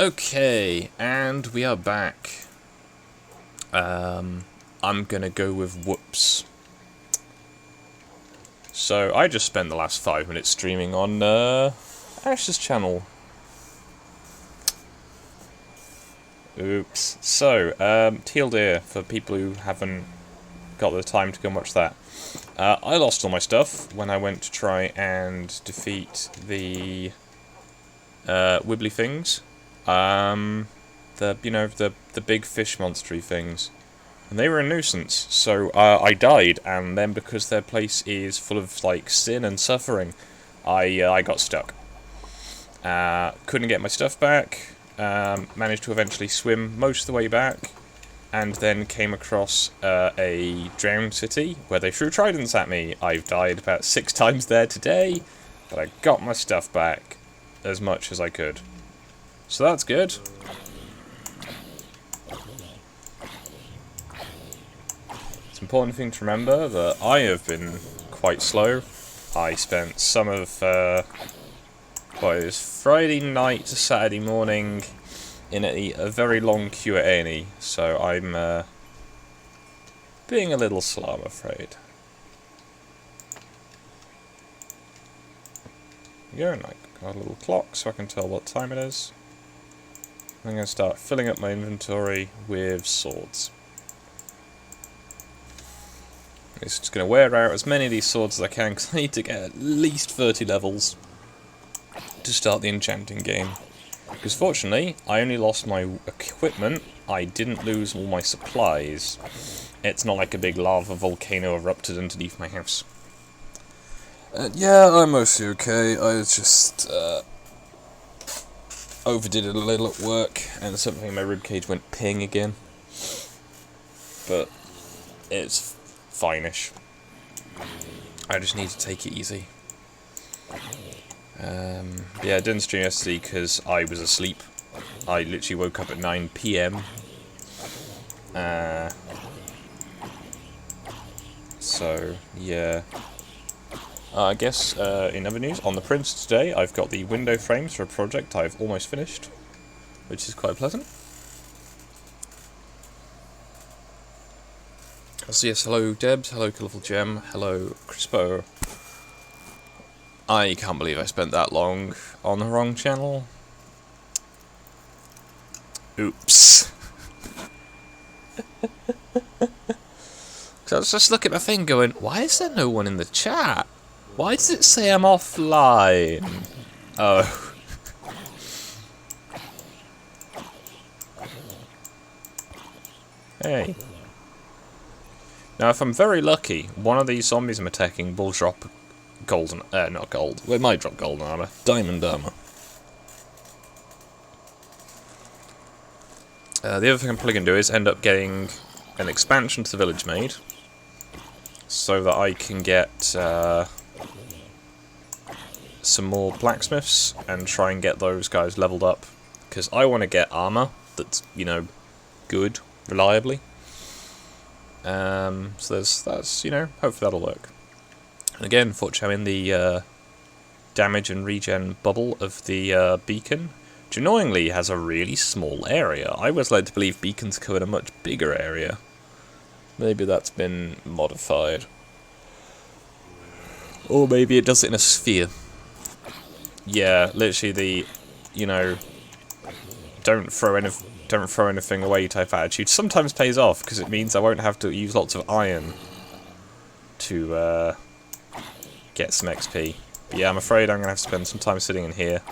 Okay, and we are back. I'm gonna go with whoops. So, I just spent the last 5 minutes streaming on Ash's channel. Oops. So, Teal Deer, for people who haven't got the time to go and watch that. I lost all my stuff when I went to try and defeat the wibbly things. The big fish monstery things. And they were a nuisance, so I died, and then because their place is full of, like, sin and suffering, I got stuck. Couldn't get my stuff back, managed to eventually swim most of the way back, and then came across a drowned city, where they threw tridents at me. I've died about 6 times there today, but I got my stuff back as much as I could. So that's good. Important thing to remember that I have been quite slow. I spent some of it was Friday night to Saturday morning in a very long queue at A&E, so I'm being a little slow, I'm afraid. There we go, and I got a little clock so I can tell what time it is. I'm going to start filling up my inventory with swords. It's just going to wear out as many of these swords as I can, because I need to get at least 30 levels to start the enchanting game. Because fortunately, I only lost my equipment, I didn't lose all my supplies. It's not like a big lava volcano erupted underneath my house. Yeah, I'm mostly okay. I just overdid it a little at work, and something in my ribcage went ping again. But it's fine-ish. I just need to take it easy. Yeah, I didn't stream yesterday because I was asleep. I literally woke up at 9 PM. So, yeah. I guess, in other news, on the print today, I've got the window frames for a project I've almost finished, which is quite pleasant. So yes, hello Debs, hello Colourful Gem, hello Crispo. I can't believe I spent that long on the wrong channel. Oops. So I was just looking at my thing going, why is there no one in the chat? Why does it say I'm offline? Oh. Hey. Now, if I'm very lucky, one of these zombies I'm attacking will drop golden... not gold. Well, it might drop golden armor. Diamond armor. The other thing I'm probably going to do is end up getting an expansion to the village made, so that I can get some more blacksmiths and try and get those guys leveled up. Because I want to get armor that's, you know, good, reliably. So that's, you know, hopefully that'll work. And again, unfortunately I'm in the damage and regen bubble of the beacon, which annoyingly has a really small area. I was led to believe beacons covered a much bigger area. Maybe that's been modified. Or maybe it does it in a sphere. Yeah, literally the, you know, don't throw anything away type attitude sometimes pays off, because it means I won't have to use lots of iron to get some XP. But yeah, I'm afraid I'm going to have to spend some time sitting in here.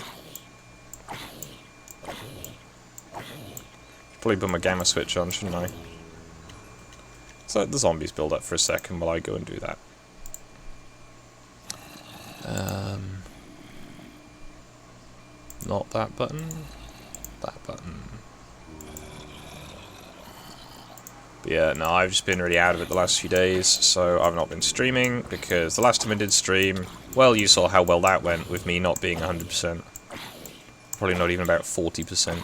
Probably put my gamma switch on, shouldn't I? So the zombies build up for a second while I go and do that. Not that button. That button. But yeah, no, I've just been really out of it the last few days, so I've not been streaming, because the last time I did stream, well, you saw how well that went with me not being 100%. Probably not even about 40%.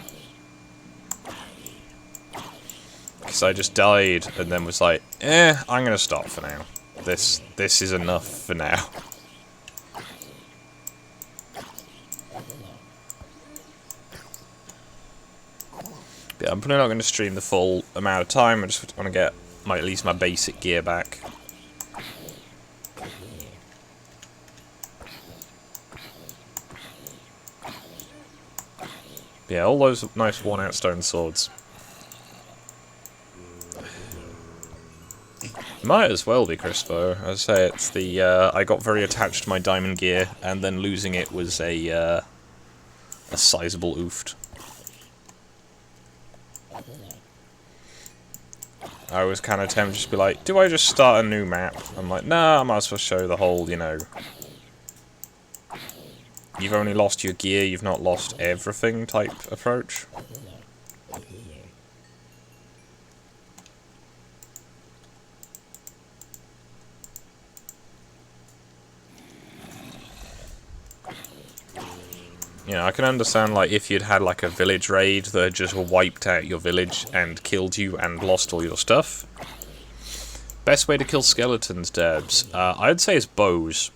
Because I just died, and then was like, I'm gonna stop for now. This is enough for now. Yeah, I'm probably not going to stream the full amount of time. I just want to get at least my basic gear back. Yeah, all those nice worn-out stone swords. Might as well be Crispo. As I say, it's the I got very attached to my diamond gear, and then losing it was a sizable ooft. I was kind of tempted to just be like, do I just start a new map? I'm like, nah, I might as well show the whole, you know, you've only lost your gear, you've not lost everything type approach. You know, I can understand, like, if you'd had, like, a village raid that had just wiped out your village and killed you and lost all your stuff. Best way to kill skeletons, Debs, I'd say is bows.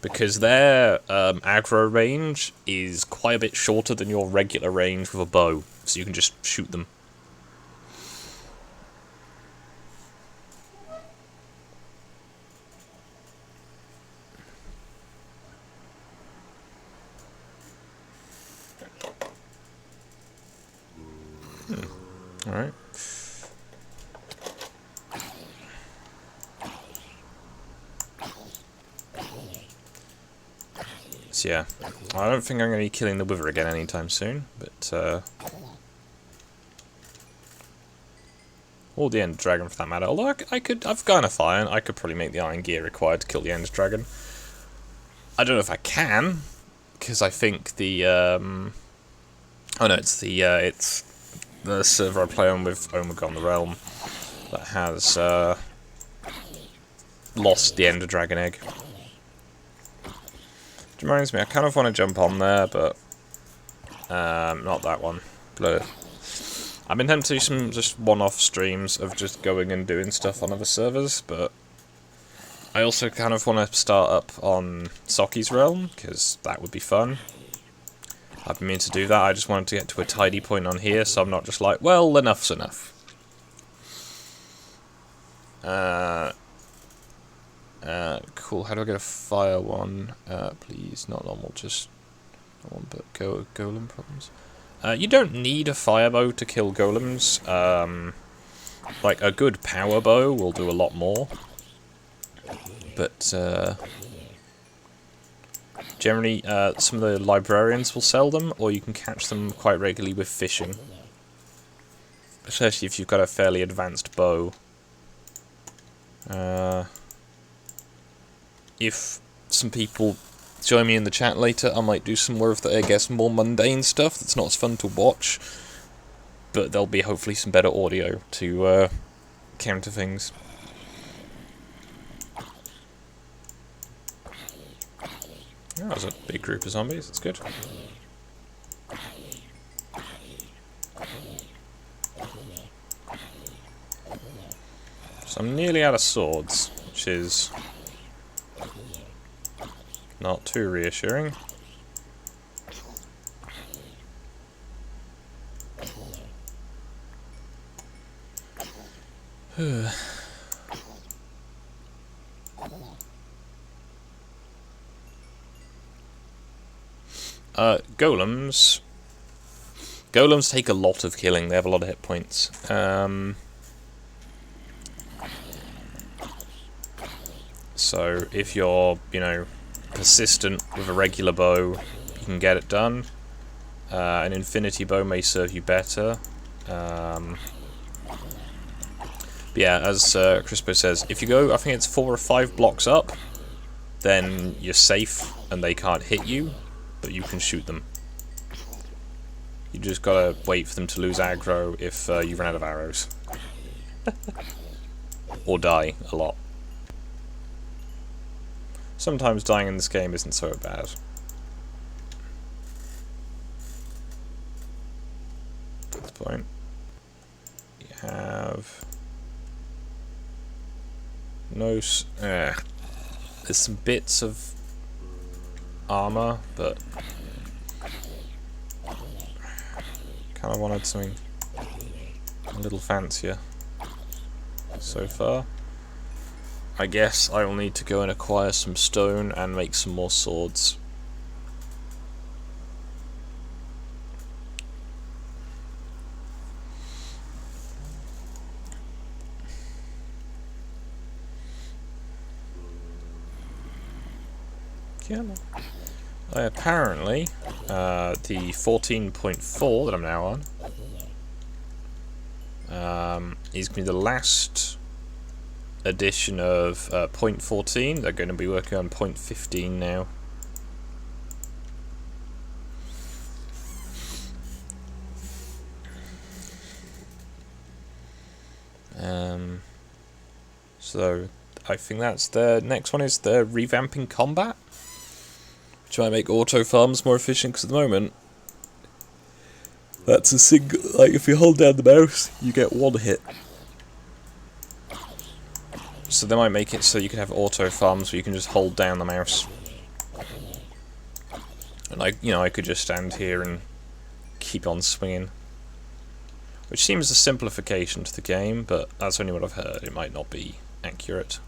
Because their aggro range is quite a bit shorter than your regular range with a bow. So you can just shoot them. Alright. So yeah, I don't think I'm going to be killing the Wither again anytime soon, but or the End Dragon for that matter. Although I've got enough iron, I could probably make the iron gear required to kill the End Dragon. I don't know if I can, because I think the oh no, it's the server I play on with Omega on the Realm that has lost the Ender Dragon egg. Which reminds me, I kind of want to jump on there, but not that one. Blur. I've been tempted to do some just one-off streams of just going and doing stuff on other servers, but I also kind of want to start up on Soki's Realm, because that would be fun. I've been meaning to do that, I just wanted to get to a tidy point on here, so I'm not just like, well, enough's enough. Cool, how do I get a fire one? Please, not normal, just normal, but golem problems. You don't need a fire bow to kill golems. Like, a good power bow will do a lot more. But, generally, some of the librarians will sell them, or you can catch them quite regularly with fishing. Especially if you've got a fairly advanced bow. If some people join me in the chat later, I might do some more of the, I guess, more mundane stuff that's not as fun to watch. But there'll be hopefully some better audio to counter things. Oh, there's a big group of zombies, that's good. So I'm nearly out of swords, which is not too reassuring. Golems. Golems take a lot of killing, they have a lot of hit points. So if you're, you know, persistent with a regular bow, you can get it done. An infinity bow may serve you better. But yeah, as Crispo says, if you go, I think it's 4 or 5 blocks up, then you're safe and they can't hit you, but you can shoot them. You just gotta wait for them to lose aggro if you run out of arrows. Or die a lot. Sometimes dying in this game isn't so bad. At this point, you have no. There's some bits of armor, but kind of wanted something a little fancier so far. I guess I will need to go and acquire some stone and make some more swords. Apparently, the 14.4 that I'm now on is going to be the last edition of point 14. They're going to be working on point 15 now. So I think that's the next one is the revamping combat. Try and make auto farms more efficient, because at the moment that's a single, like if you hold down the mouse you get one hit. So they might make it so you can have auto farms where you can just hold down the mouse. And I could just stand here and keep on swinging. Which seems a simplification to the game, but that's only what I've heard. It might not be accurate.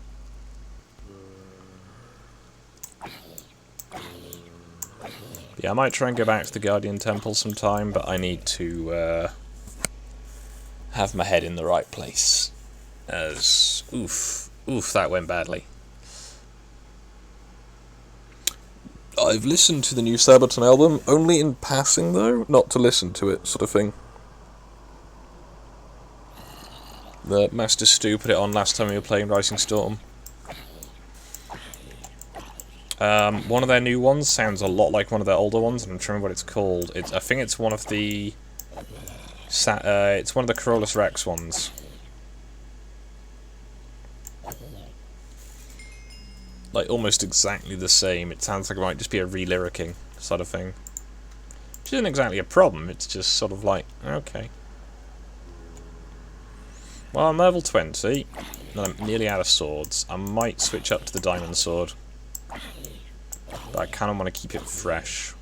Yeah, I might try and go back to the Guardian Temple sometime, but I need to have my head in the right place. As oof, that went badly. I've listened to the new Sabaton album, only in passing though, not to listen to it, sort of thing. The Master Stu put it on last time we were playing Rising Storm. One of their new ones sounds a lot like one of their older ones, and I'm trying to remember what it's called. I think it's one of the... it's one of the Corollas Rex ones. Like, almost exactly the same. It sounds like it might just be a re-lyricking sort of thing. Which isn't exactly a problem, it's just sort of like, okay. Well, I'm level 20, and I'm nearly out of swords. I might switch up to the diamond sword. But I kind of want to keep it fresh.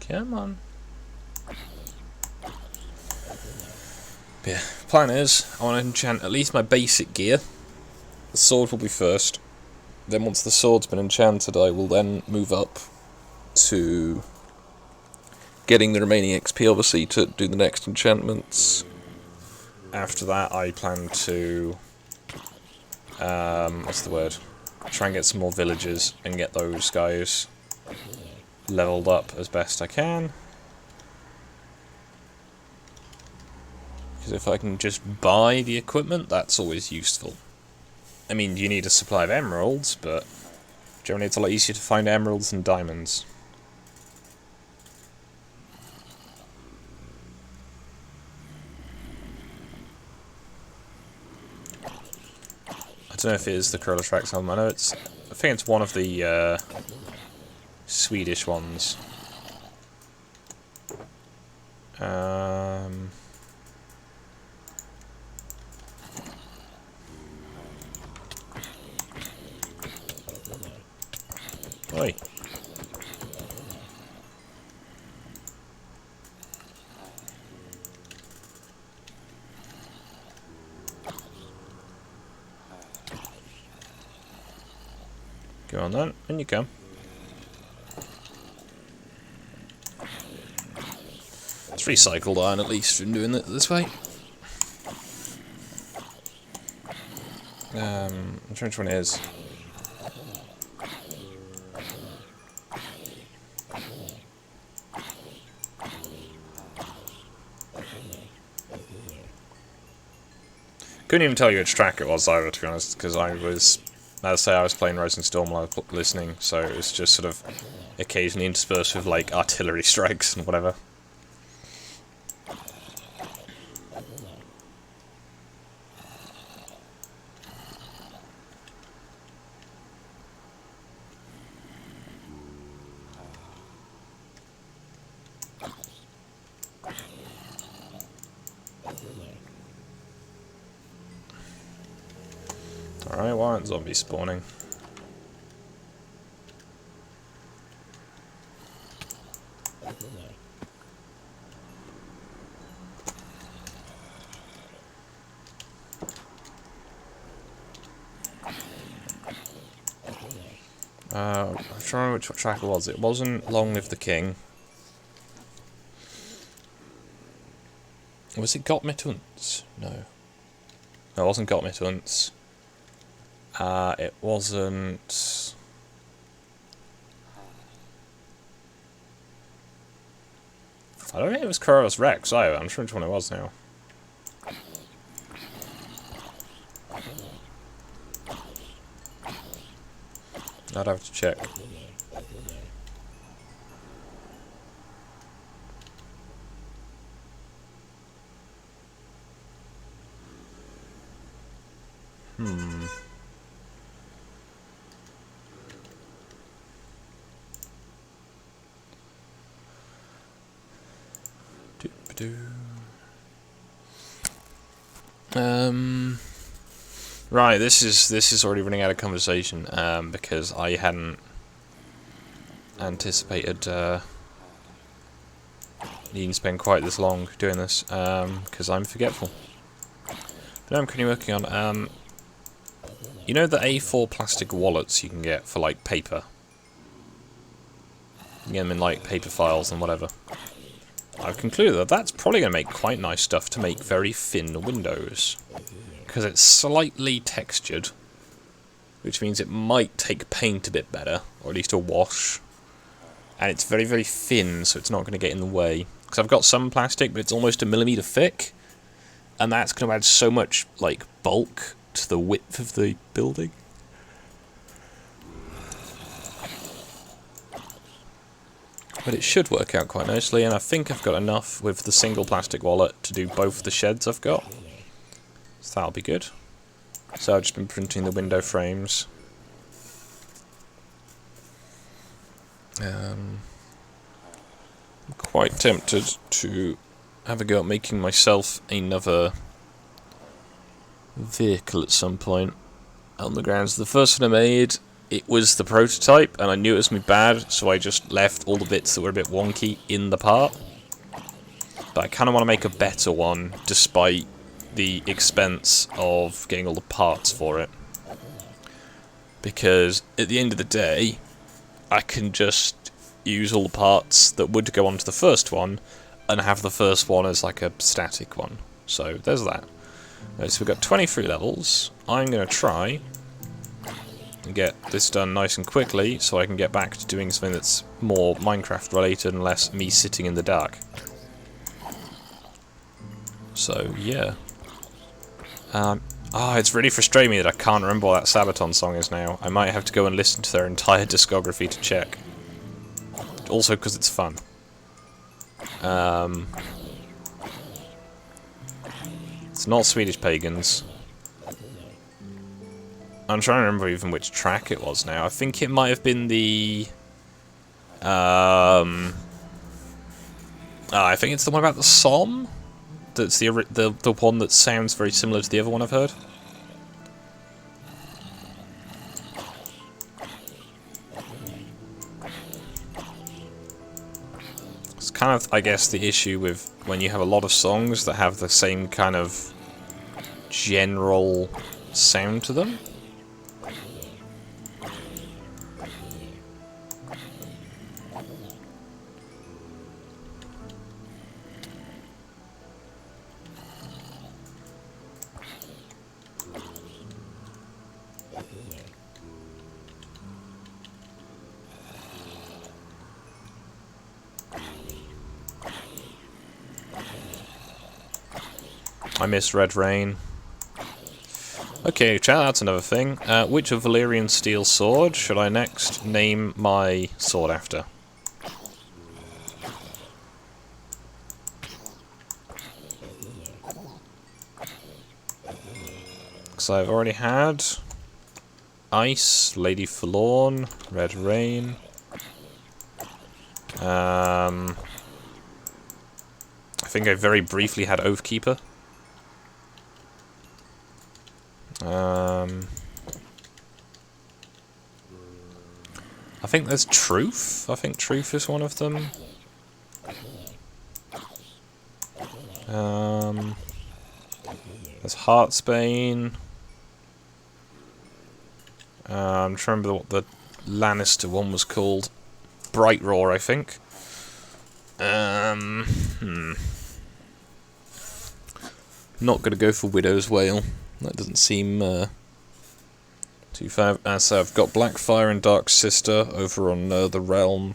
Come on. Yeah, plan is, I want to enchant at least my basic gear. The sword will be first. Then once the sword's been enchanted, I will then move up to getting the remaining XP, obviously, to do the next enchantments. After that, I plan to... what's the word? Try and get some more villagers and get those guys leveled up as best I can. Because if I can just buy the equipment, that's always useful. I mean, you need a supply of emeralds, but generally it's a lot easier to find emeralds than diamonds. I don't know if it is the Corollas Rex album. I think it's one of the Swedish ones. Oi. Go on then, in you come. It's recycled iron at least from doing it this way. I'm trying which one it is. Couldn't even tell you which track it was either, to be honest, because I was, as I say, I was playing Rising Storm while I was listening, so it was just sort of occasionally interspersed with like artillery strikes and whatever. Alright, why aren't zombies spawning? I'm trying to remember which track it was. It wasn't Long Live the King. Was it Got Me Tunts? No. No, it wasn't Got Me Tunts. It wasn't... I don't think it was Kuros Rex either. I'm sure which one it was now. I'd have to check. Right, this is already running out of conversation, because I hadn't anticipated needing to spend quite this long doing this, because I'm forgetful. But I'm currently working on, you know the A4 plastic wallets you can get for, like, paper? You can get them in, like, paper files and whatever. I've concluded that that's probably going to make quite nice stuff to make very thin windows. Because it's slightly textured, which means it might take paint a bit better, or at least a wash. And it's very, very thin, so it's not going to get in the way. Because I've got some plastic, but it's almost 1 millimeter thick, and that's going to add so much, like, bulk to the width of the building. But it should work out quite nicely, and I think I've got enough with the single plastic wallet to do both the sheds I've got. So that'll be good. So I've just been printing the window frames. I'm quite tempted to have a go at making myself another vehicle at some point. On the grounds, the first one I made, it was the prototype, and I knew it was going to be bad, so I just left all the bits that were a bit wonky in the part. But I kind of want to make a better one, despite the expense of getting all the parts for it. Because at the end of the day, I can just use all the parts that would go onto the first one, and have the first one as like a static one. So there's that. Right, so we've got 23 levels. I'm going to try and get this done nice and quickly, so I can get back to doing something that's more Minecraft related and less me sitting in the dark. So, yeah. It's really frustrating me that I can't remember what that Sabaton song is now. I might have to go and listen to their entire discography to check. Also because it's fun. It's not Swedish Pagans. I'm trying to remember even which track it was now. I think it might have been the... I think it's the one about the Somme? That's the one that sounds very similar to the other one I've heard. It's kind of, I guess, the issue with when you have a lot of songs that have the same kind of general sound to them. I miss Red Rain. Okay, chat, that's another thing. Which of Valyrian Steel Sword should I next name my sword after? Because I've already had Ice, Lady Forlorn, Red Rain. I think I very briefly had Oathkeeper. I think there's Truth. I think Truth is one of them. There's Heartsbane. I'm trying to remember what the Lannister one was called. Bright Roar, I think. Not gonna go for Widow's Wail. That doesn't seem too fair. So I've got Blackfire and Dark Sister over on the Realm.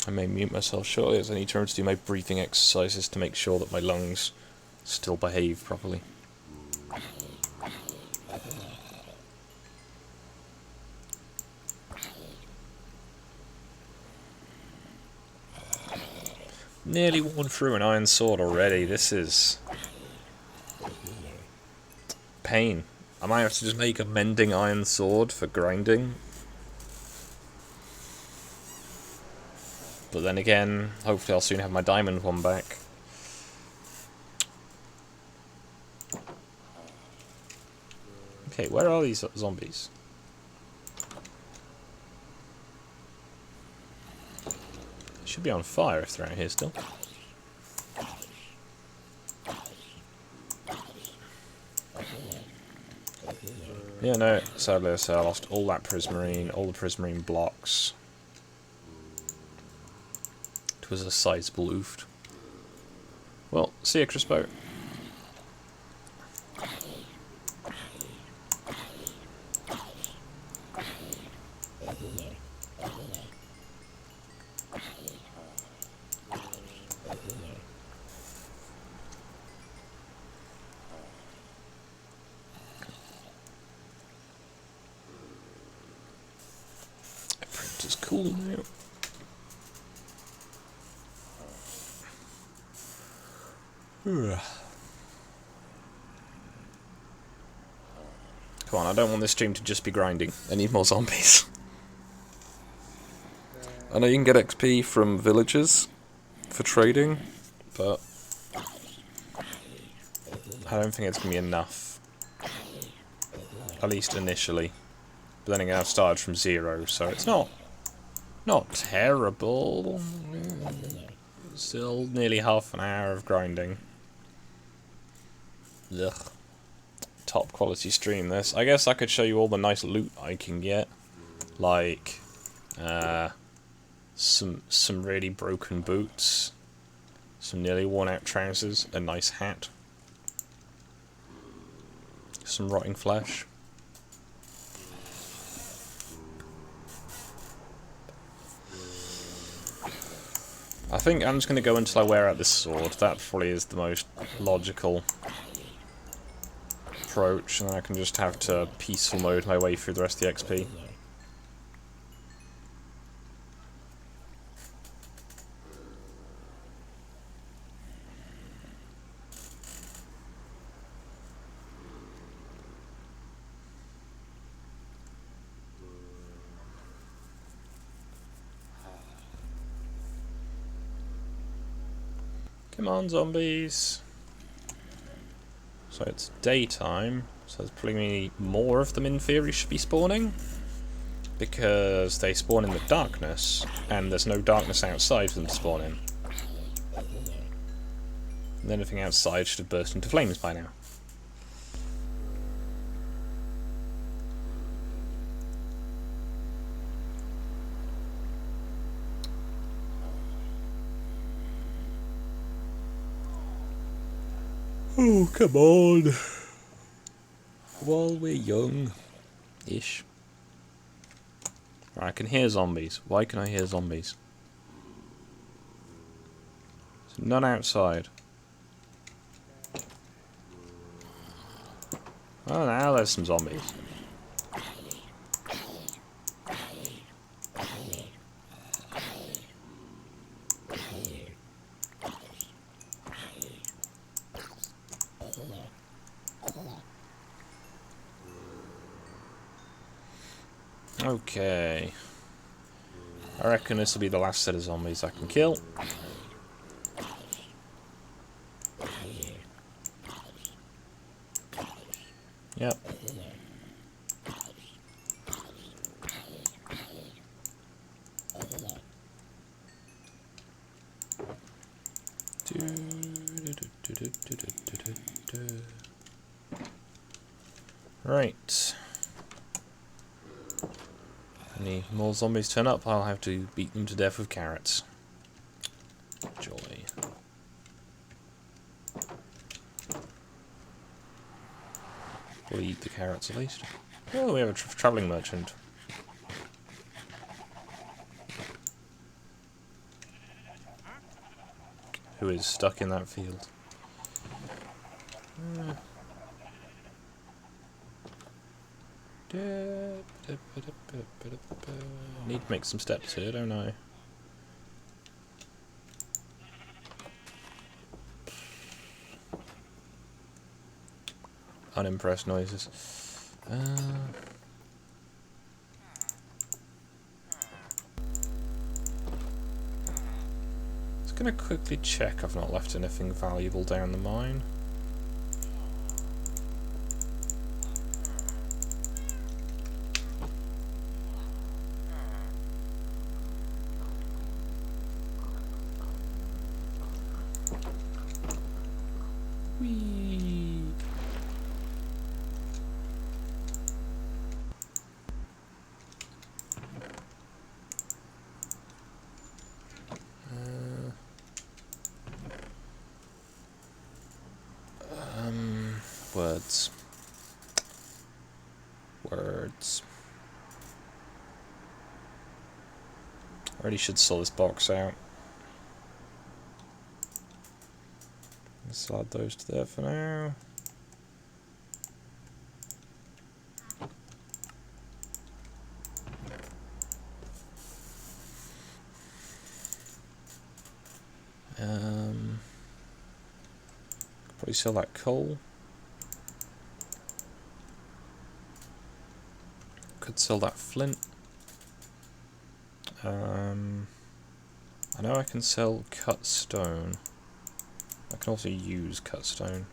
I may mute myself shortly as I need to remember to do my breathing exercises to make sure that my lungs still behave properly. Nearly worn through an iron sword already. This is pain. I might have to just make a mending iron sword for grinding. But then again, hopefully I'll soon have my diamond one back. Okay, where are these zombies? They should be on fire if they're out here still. Yeah, no, sadly I lost all that prismarine, all the prismarine blocks. It was a sizable ooft. Well, see ya, Crispo. Printer's cool now. Come on, I don't want this stream to just be grinding. I need more zombies. I know you can get XP from villagers for trading, but I don't think it's going to be enough. At least initially. But then again, I've started from 0, so it's not terrible. Still nearly half an hour of grinding. Ugh. Top quality stream this. I guess I could show you all the nice loot I can get. Like some really broken boots, some nearly worn out trousers, a nice hat, some rotting flesh. I think I'm just going to go until I wear out this sword. That probably is the most logical approach, and then I can just have to peaceful mode my way through the rest of the XP. Come on, zombies. So it's daytime, so there's probably more of them in theory should be spawning. Because they spawn in the darkness, and there's no darkness outside for them to spawn in. And anything outside should have burst into flames by now. Oh, come on. While we're young-ish. Right, I can hear zombies. Why can I hear zombies? There's none outside. Oh, now there's some zombies. Okay. I reckon this will be the last set of zombies I can kill. Yep. Right. Any more zombies turn up, I'll have to beat them to death with carrots. Joy. We'll eat the carrots at least. Oh, we have a travelling merchant. Who is stuck in that field. Need to make some steps here, don't I? Unimpressed noises. Just gonna quickly check I've not left anything valuable down the mine. Whee! Words. Words. I really should sort this box out. Let's add those to there for now. Could probably sell that coal. Could sell that flint. I know I can sell cut stone. I can also use cut stone.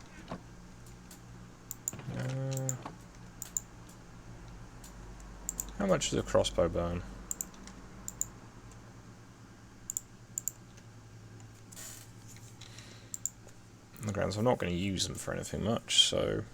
How much does a crossbow burn? On the grounds I'm not going to use them for anything much, so...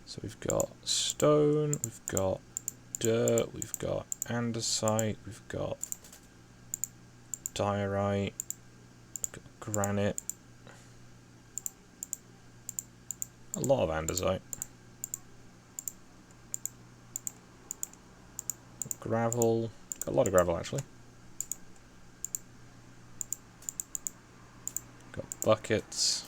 So we've got stone, we've got dirt, we've got andesite, we've got diorite, we've got granite, a lot of andesite, gravel, got a lot of gravel actually, got buckets.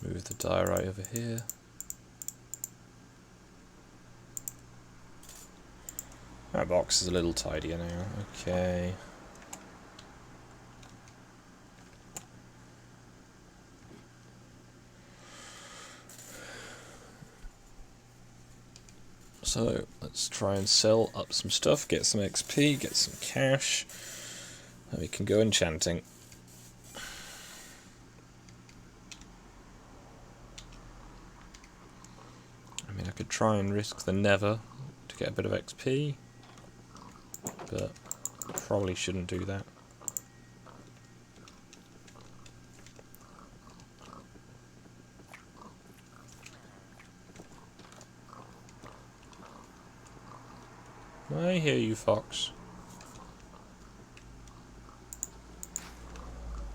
Move the diorite over here. That box is a little tidier now. Okay. So let's try and sell up some stuff, get some XP, get some cash, and we can go enchanting. I could try and risk the nether to get a bit of XP, but probably shouldn't do that. I hear you, fox.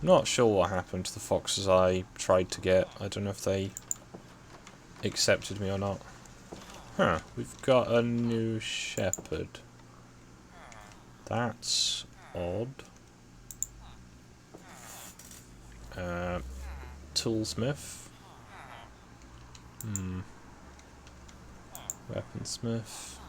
Not sure what happened to the foxes I tried to get. I don't know if they accepted me or not. Huh, we've got a new shepherd. That's odd. Toolsmith. Weaponsmith.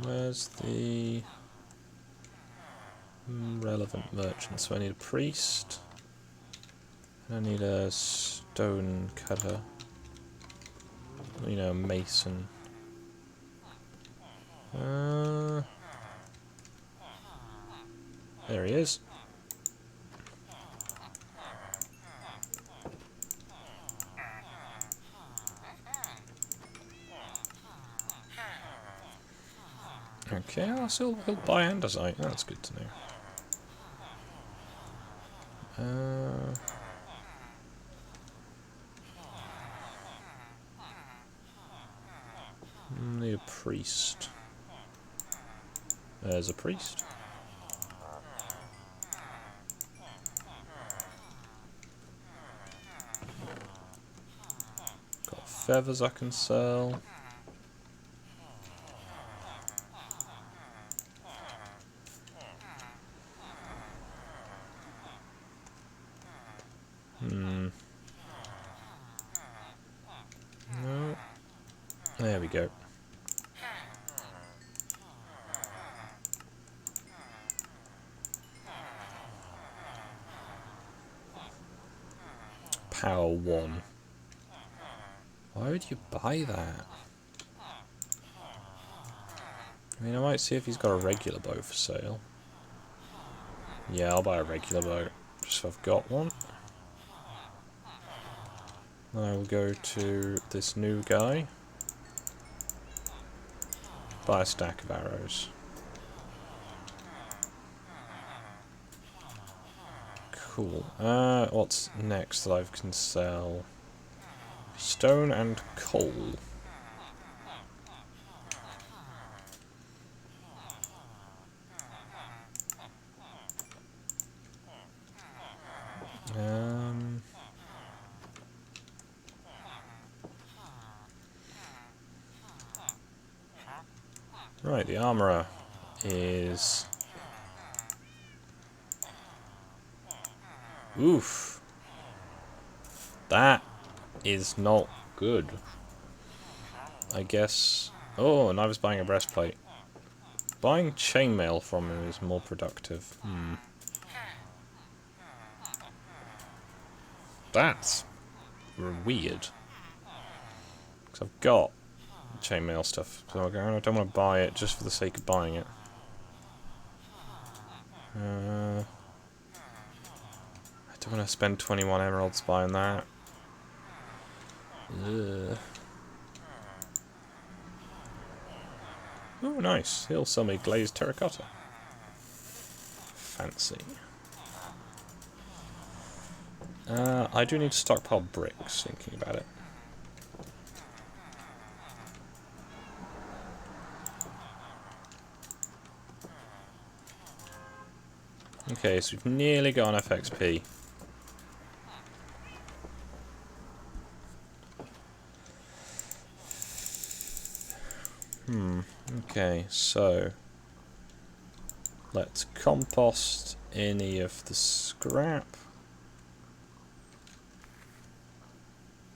Where's the relevant merchant? So I need a priest. I need a stone cutter. You know, a mason. There he is. Okay, I'll still buy andesite. That's good to know. Need a priest. There's a priest. Got feathers I can sell. No. There we go. Power 1. Why would you buy that? I mean, I might see if he's got a regular bow for sale. Yeah, I'll buy a regular bow, just so I've got one. Then I will go to this new guy. Buy a stack of arrows. Cool. What's next that I can sell? Stone and coal. Right, the armourer is... Oof. That is not good. I guess... Oh, and I was buying a breastplate. Buying chainmail from him is more productive. That's weird. Because I've got chainmail stuff, so I don't want to buy it just for the sake of buying it. I don't want to spend 21 emeralds buying that. Ugh. Oh, nice. He'll sell me glazed terracotta. Fancy. I do need to stockpile bricks, thinking about it. Okay, so we've nearly got enough XP. Okay, so let's compost any of the scrap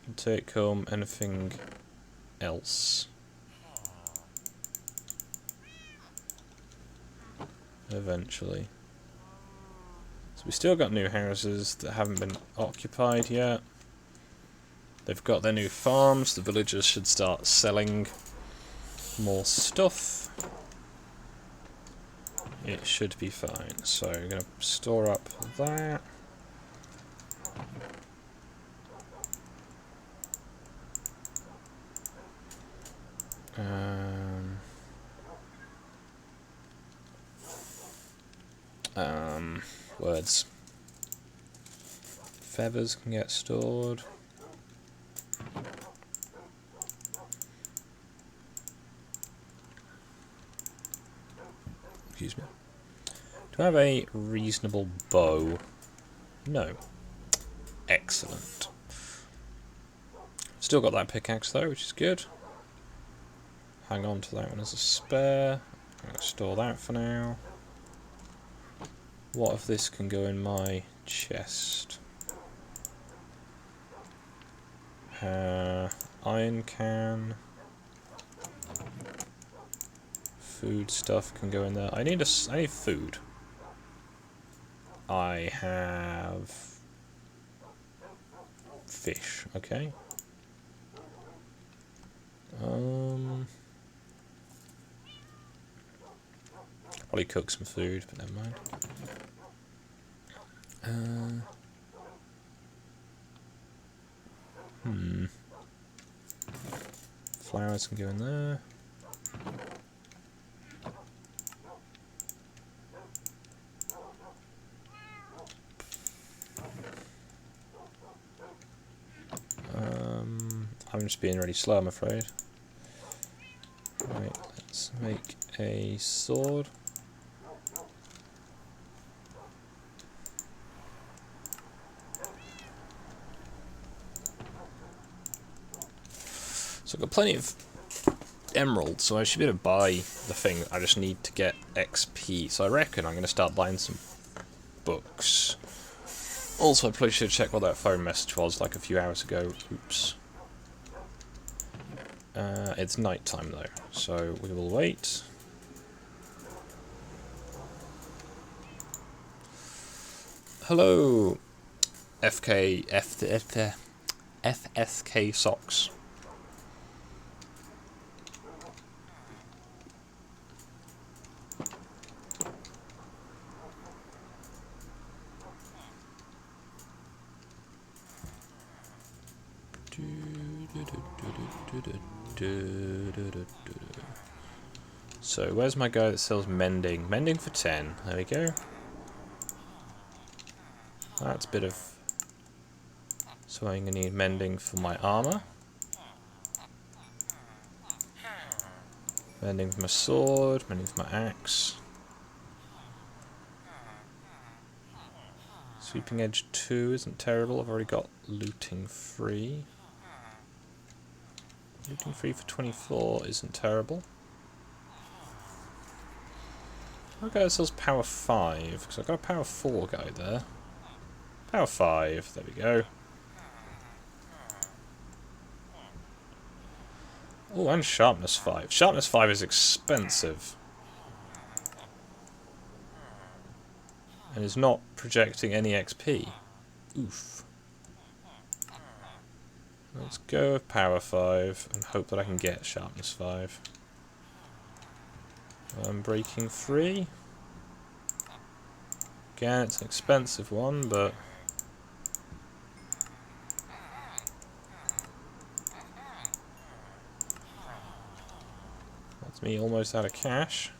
and take home anything else. Eventually. So we still got new houses that haven't been occupied yet. They've got their new farms. The villagers should start selling more stuff. It should be fine. So I'm going to store up that. Words. Feathers can get stored. Excuse me. Do I have a reasonable bow? No. Excellent. Still got that pickaxe though, which is good. Hang on to that one as a spare. I'm going to store that for now. What if this can go in my chest? Iron can. Food stuff can go in there. I need food. I have fish. Okay. Probably cook some food, but never mind. Flowers can go in there. I'm just being really slow, I'm afraid. Right, let's make a sword. So I've got plenty of emeralds, so I should be able to buy the thing. I just need to get XP. So I reckon I'm going to start buying some books. Also, I probably should check what that phone message was like a few hours ago. Oops. It's night time though, so we will wait. Hello, FSK Socks. So, where's my guy that sells mending? Mending for 10. There we go. That's a bit of... So I'm going to need mending for my armor. Mending for my sword. Mending for my axe. Sweeping edge 2 isn't terrible. I've already got looting 3. Looting 3 for 24 isn't terrible. Okay, it sells power 5, because I've got a power 4 guy there. Power 5, there we go. Oh, and sharpness 5. Sharpness 5 is expensive. And is not projecting any XP. Oof. Let's go with power 5 and hope that I can get sharpness 5. I'm breaking 3. Again, it's an expensive one, but... That's me almost out of cash.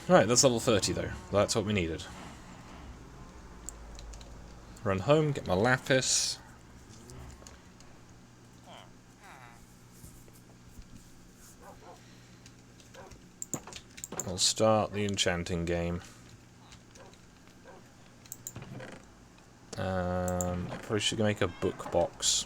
Right, that's level 30 though. That's what we needed. Run home, get my lapis. I'll start the enchanting game. I probably should make a book box.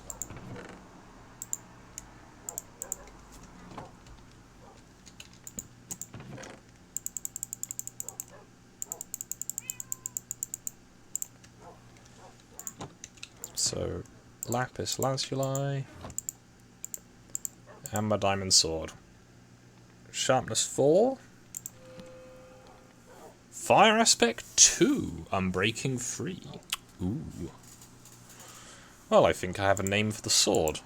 So, lapis lazuli, and my diamond sword. Sharpness 4. Fire aspect 2. Unbreaking 3. Ooh. Well, I think I have a name for the sword.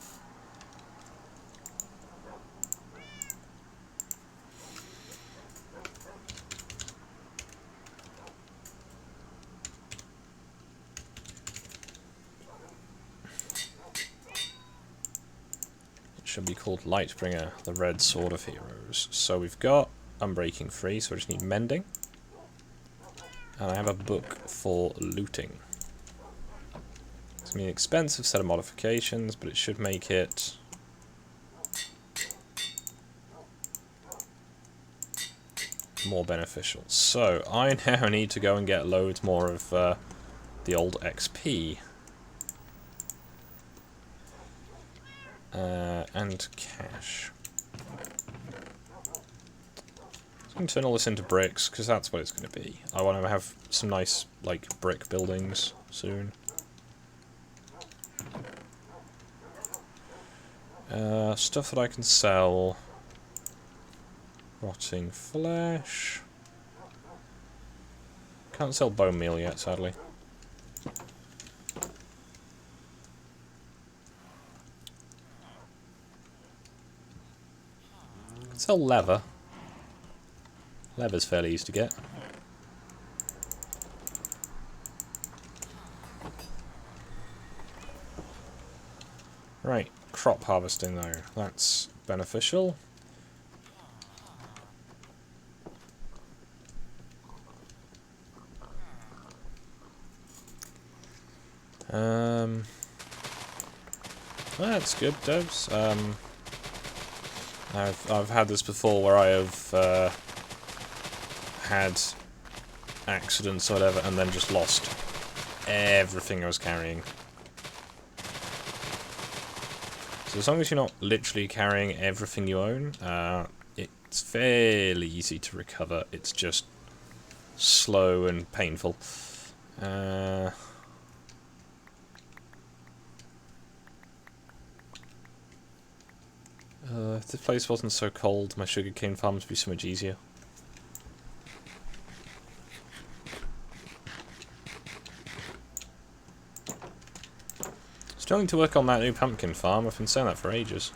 Should be called Lightbringer, the Red Sword of Heroes. So we've got Unbreaking 3, so I just need Mending. And I have a book for looting. It's going to be an expensive set of modifications, but it should make it more beneficial. So, I now need to go and get loads more of the old XP. And cash. I'm going to turn all this into bricks, because that's what it's going to be. I want to have some nice, like, brick buildings soon. Stuff that I can sell. Rotting flesh. Can't sell bone meal yet, sadly. Can sell leather. Leather's fairly easy to get. Right, crop harvesting though. That's beneficial. That's good, devs. I've had this before where I have had accidents or whatever, and then just lost everything I was carrying. So as long as you're not literally carrying everything you own, it's fairly easy to recover. It's just slow and painful. If this place wasn't so cold, my sugarcane farms would be so much easier. Still need to work on that new pumpkin farm. I've been saying that for ages.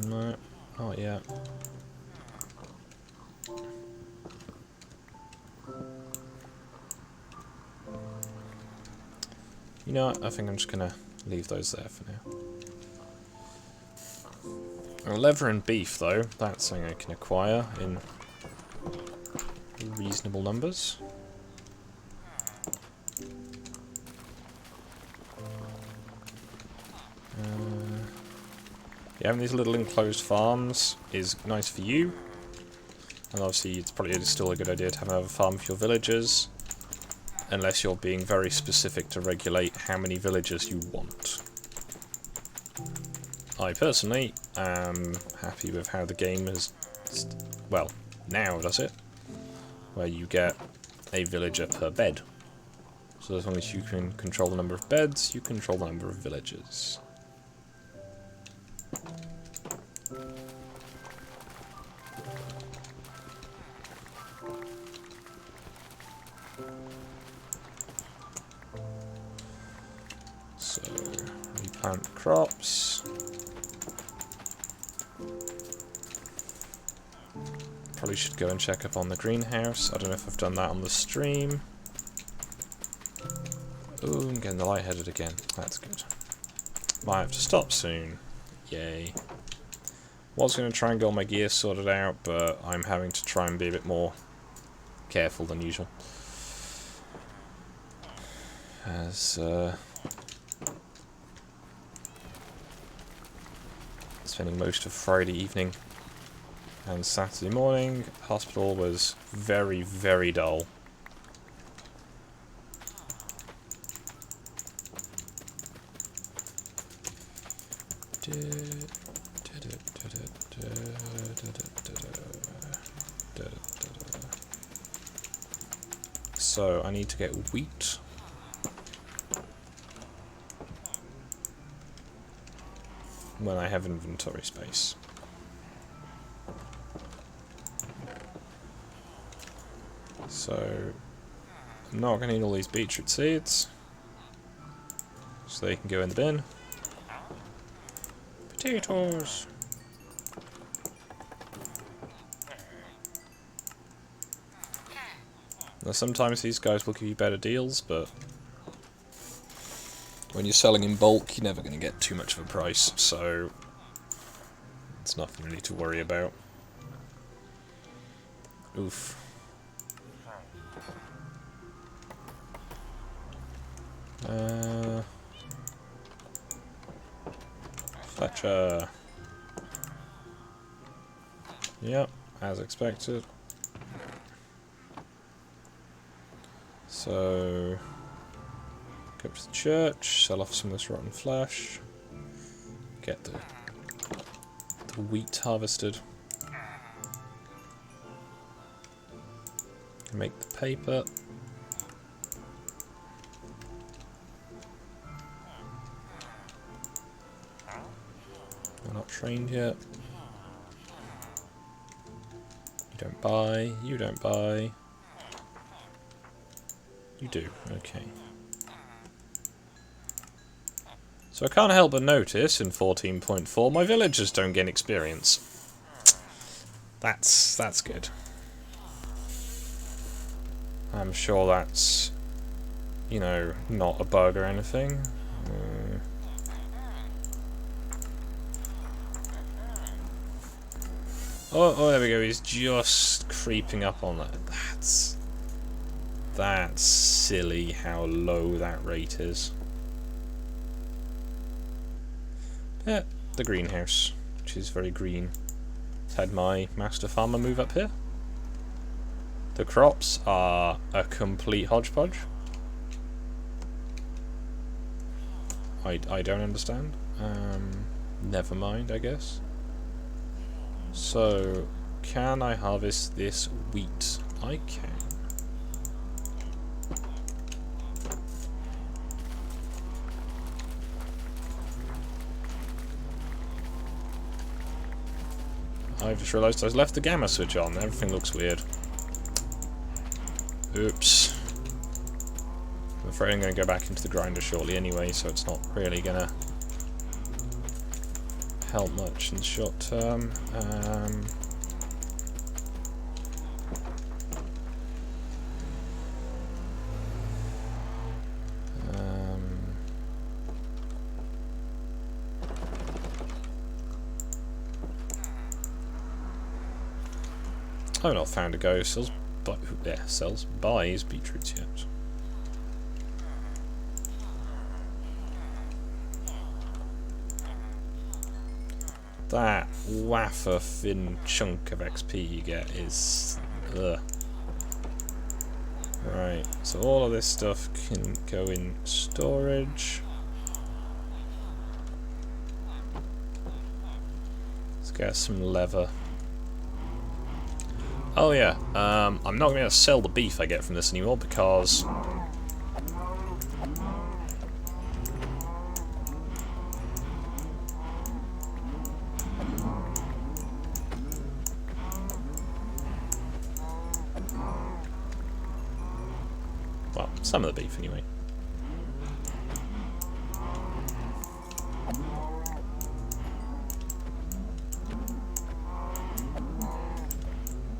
No, not yet. You know what? I think I'm just gonna leave those there for now. Leather and beef, though, that's something I can acquire in reasonable numbers. Yeah, having these little enclosed farms is nice for you. And obviously it's probably still a good idea to have another farm for your villagers. Unless you're being very specific to regulate how many villagers you want. I personally am happy with how the game has, well, now does it, where you get a villager per bed. So as long as you can control the number of beds, you control the number of villagers. So, replant crops. Probably should go and check up on the greenhouse. I don't know if I've done that on the stream. Ooh, I'm getting the lightheaded again. That's good. Might have to stop soon. Yay. Was going to try and get all my gear sorted out, but I'm having to try and be a bit more careful than usual. As, spending most of Friday evening and Saturday morning, hospital was very, very dull. So I need to get wheat. When I have inventory space. So I'm not going to need all these beetroot seeds, so they can go in the bin. Potatoes! Now, sometimes these guys will give you better deals, but when you're selling in bulk, you're never going to get too much of a price, so it's nothing really to worry about. Oof. Fletcher. Yep, as expected. So, go up to the church, sell off some of this rotten flesh, get the wheat harvested, make the paper. We're not trained yet. You don't buy, you don't buy. You do, okay. So I can't help but notice in 14.4 my villagers don't gain experience. That's good. I'm sure that's, you know, not a bug or anything. Oh, there we go. He's just creeping up on that. That's silly how low that rate is. Yeah, the greenhouse, which is very green. Let's had my master farmer move up here. The crops are a complete hodgepodge. I don't understand. Never mind, I guess. So, can I harvest this wheat? I can. I've just realised I've left the gamma switch on. Everything looks weird. Oops. I'm afraid I'm going to go back into the grinder shortly anyway, so it's not really going to help much in the short term. I've not found a guy who buys beetroots yet. That wafer thin chunk of XP you get is... ugh. Right, so all of this stuff can go in storage. Let's get some leather. Oh yeah, I'm not going to sell the beef I get from this anymore because... well, some of the beef anyway.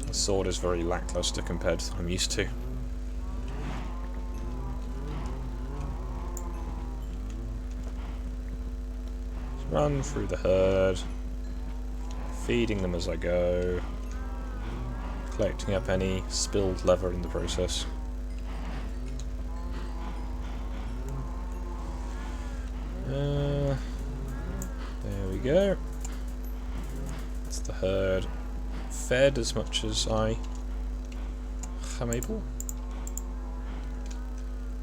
The sword is very lackluster compared to what I'm used to. Just run through the herd, feeding them as I go, collecting up any spilled leather in the process. There we go. That's the herd. Fed as much as I am able.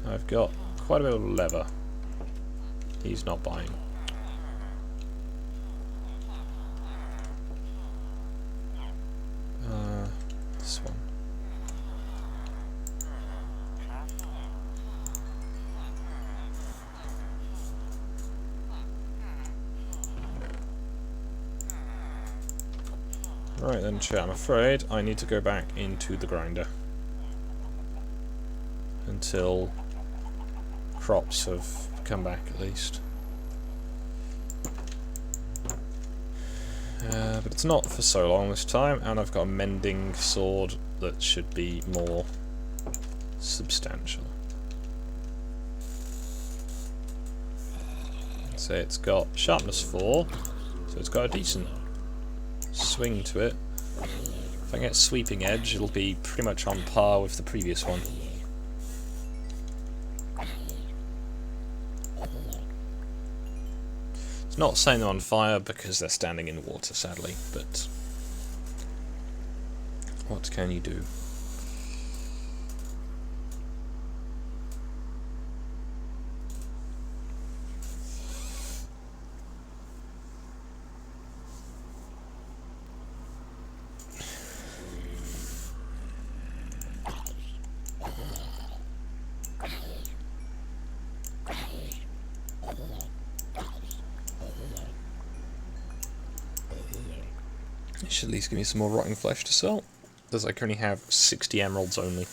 I've got quite a bit of leather. He's not buying. This one. Right then, chat, I'm afraid I need to go back into the grinder until crops have come back at least. But it's not for so long this time, and I've got a mending sword that should be more substantial. So it's got sharpness 4, so it's got a decent swing to it. If I get sweeping edge, it'll be pretty much on par with the previous one. It's not setting them on fire because they're standing in water, sadly, but what can you do? It should at least give me some more rotting flesh to sell, as I currently have 60 emeralds only.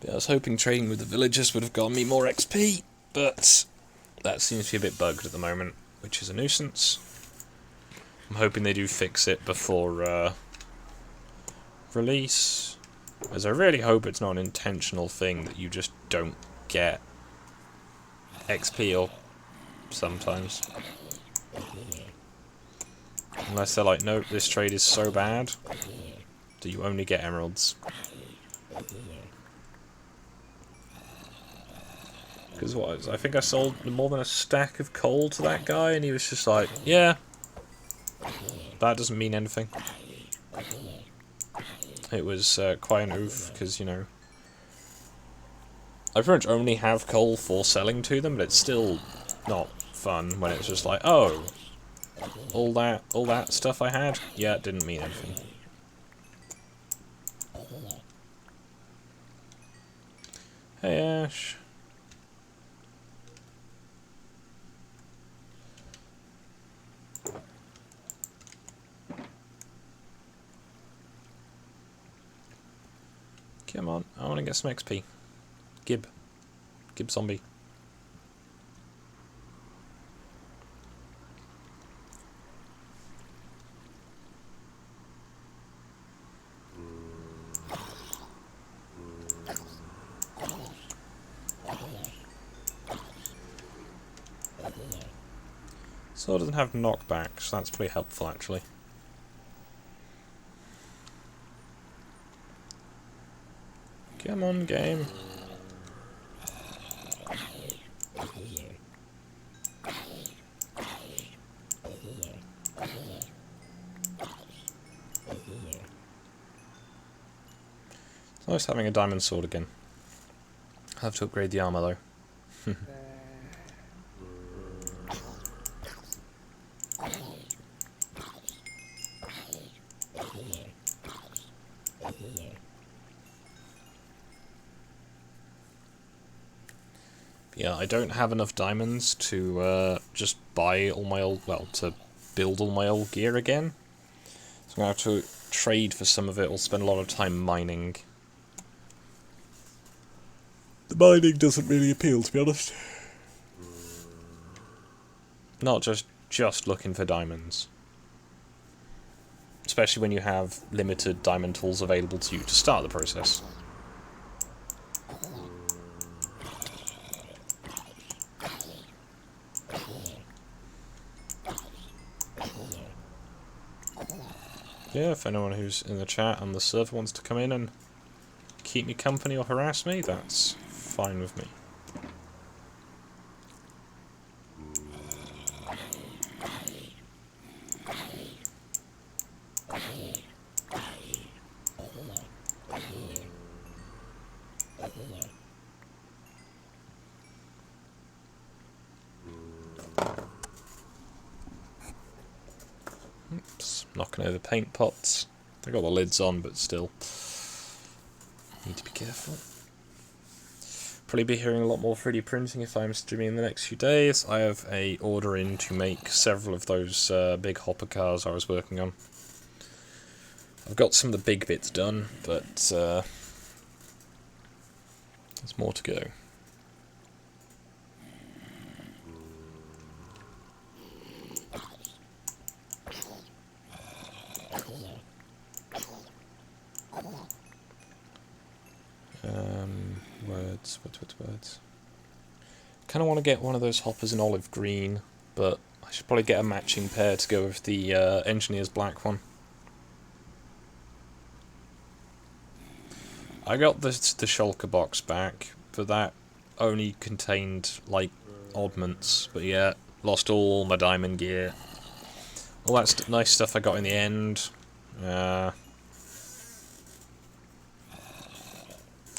But I was hoping trading with the villagers would have gotten me more XP, but that seems to be a bit bugged at the moment, which is a nuisance. I'm hoping they do fix it before release, as I really hope it's not an intentional thing that you just don't get XP or sometimes. Unless they're like, nope, this trade is so bad that you only get emeralds. Because what, I think I sold more than a stack of coal to that guy and he was just like, yeah, that doesn't mean anything. It was quite an oof, because, you know, I pretty much only have coal for selling to them, but it's still not fun when it's just like, oh, all that stuff I had? Yeah, it didn't mean anything. Hey, Ash. Come on, I want to get some XP. Gib zombie. So it doesn't have knockback, so that's pretty helpful actually. Come on, game. It's nice having a diamond sword again. I'll have to upgrade the armor though. Yeah, I don't have enough diamonds to just buy all my old, well, to build all my old gear again. So I'm going to have to trade for some of it or spend a lot of time mining. The mining doesn't really appeal, to be honest. Not just looking for diamonds. Especially when you have limited diamond tools available to you to start the process. Yeah, if anyone who's in the chat and the server wants to come in and keep me company or harass me, that's fine with me. Oops, knocking over paint pots. I got the lids on, but still. Need to be careful. Probably be hearing a lot more 3D printing if I'm streaming in the next few days. I have a order in to make several of those big hopper cars I was working on. I've got some of the big bits done, but there's more to go. Words. Kind of want to get one of those hoppers in olive green, but I should probably get a matching pair to go with the engineer's black one. I got the shulker box back, but that only contained, like, oddments. But yeah, lost all my diamond gear. All that nice stuff I got in the end.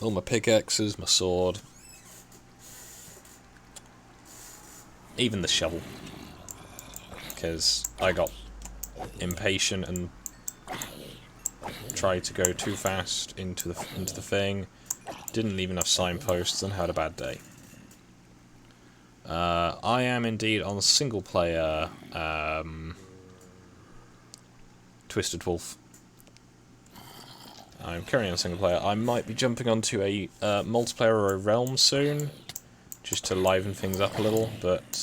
All my pickaxes, my sword. Even the shovel. Because I got impatient and tried to go too fast into the thing. Didn't leave enough signposts and had a bad day. I am indeed on single player Twisted Wolf. I'm currently on single player. I might be jumping onto a multiplayer or a realm soon, just to liven things up a little, but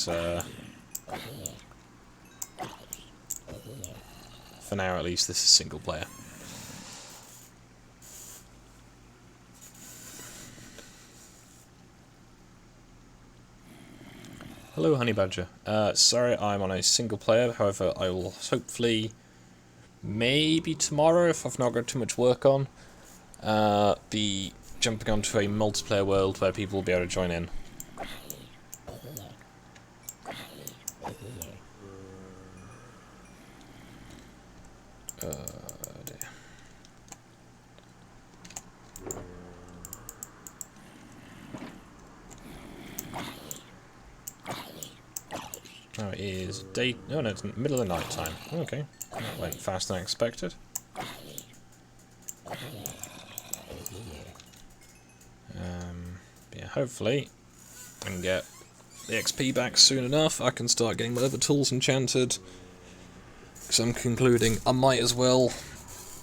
for now at least this is single player. Hello, Honey Badger. Sorry, I'm on a single player. However, I will hopefully, maybe tomorrow, if I've not got too much work on, be jumping onto a multiplayer world where people will be able to join in. Dear. Oh, it is day. Oh no, it's in the middle of the night time. Okay, that went faster than I expected. Yeah, hopefully I can get the XP back soon enough. I can start getting my other tools enchanted. Because I'm concluding I might as well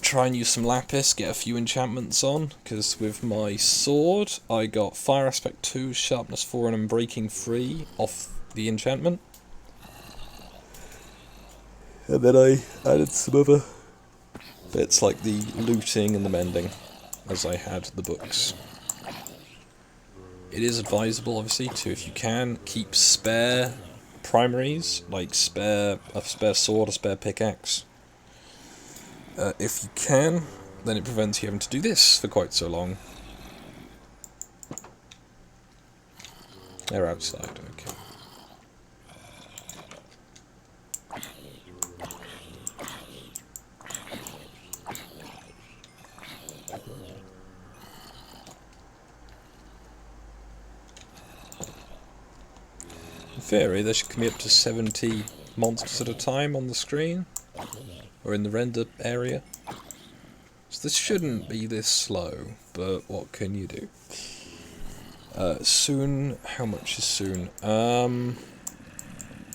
try and use some lapis, get a few enchantments on. Because with my sword, I got Fire Aspect 2, Sharpness 4, and Unbreaking 3 off the enchantment. And then I added some other bits like the looting and the mending, as I had the books. It is advisable, obviously, to, if you can, keep spare primaries, like a spare sword, a spare pickaxe. If you can, then it prevents you having to do this for quite so long. They're outside, okay. In theory, there should be up to 70 monsters at a time on the screen, or in the render area. So this shouldn't be this slow, but what can you do? Soon, how much is soon?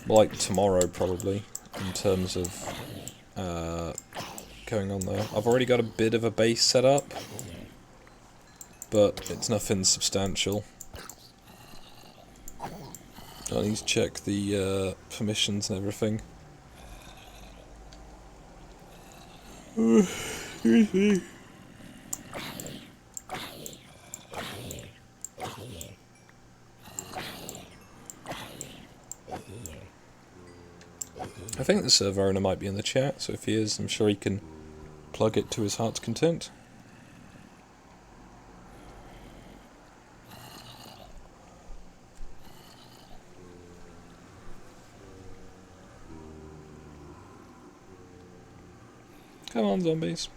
Like tomorrow probably, in terms of going on there. I've already got a bit of a base set up, but it's nothing substantial. I need to check the permissions and everything. I think the server owner might be in the chat, so if he is, I'm sure he can plug it to his heart's content. Come on, zombies.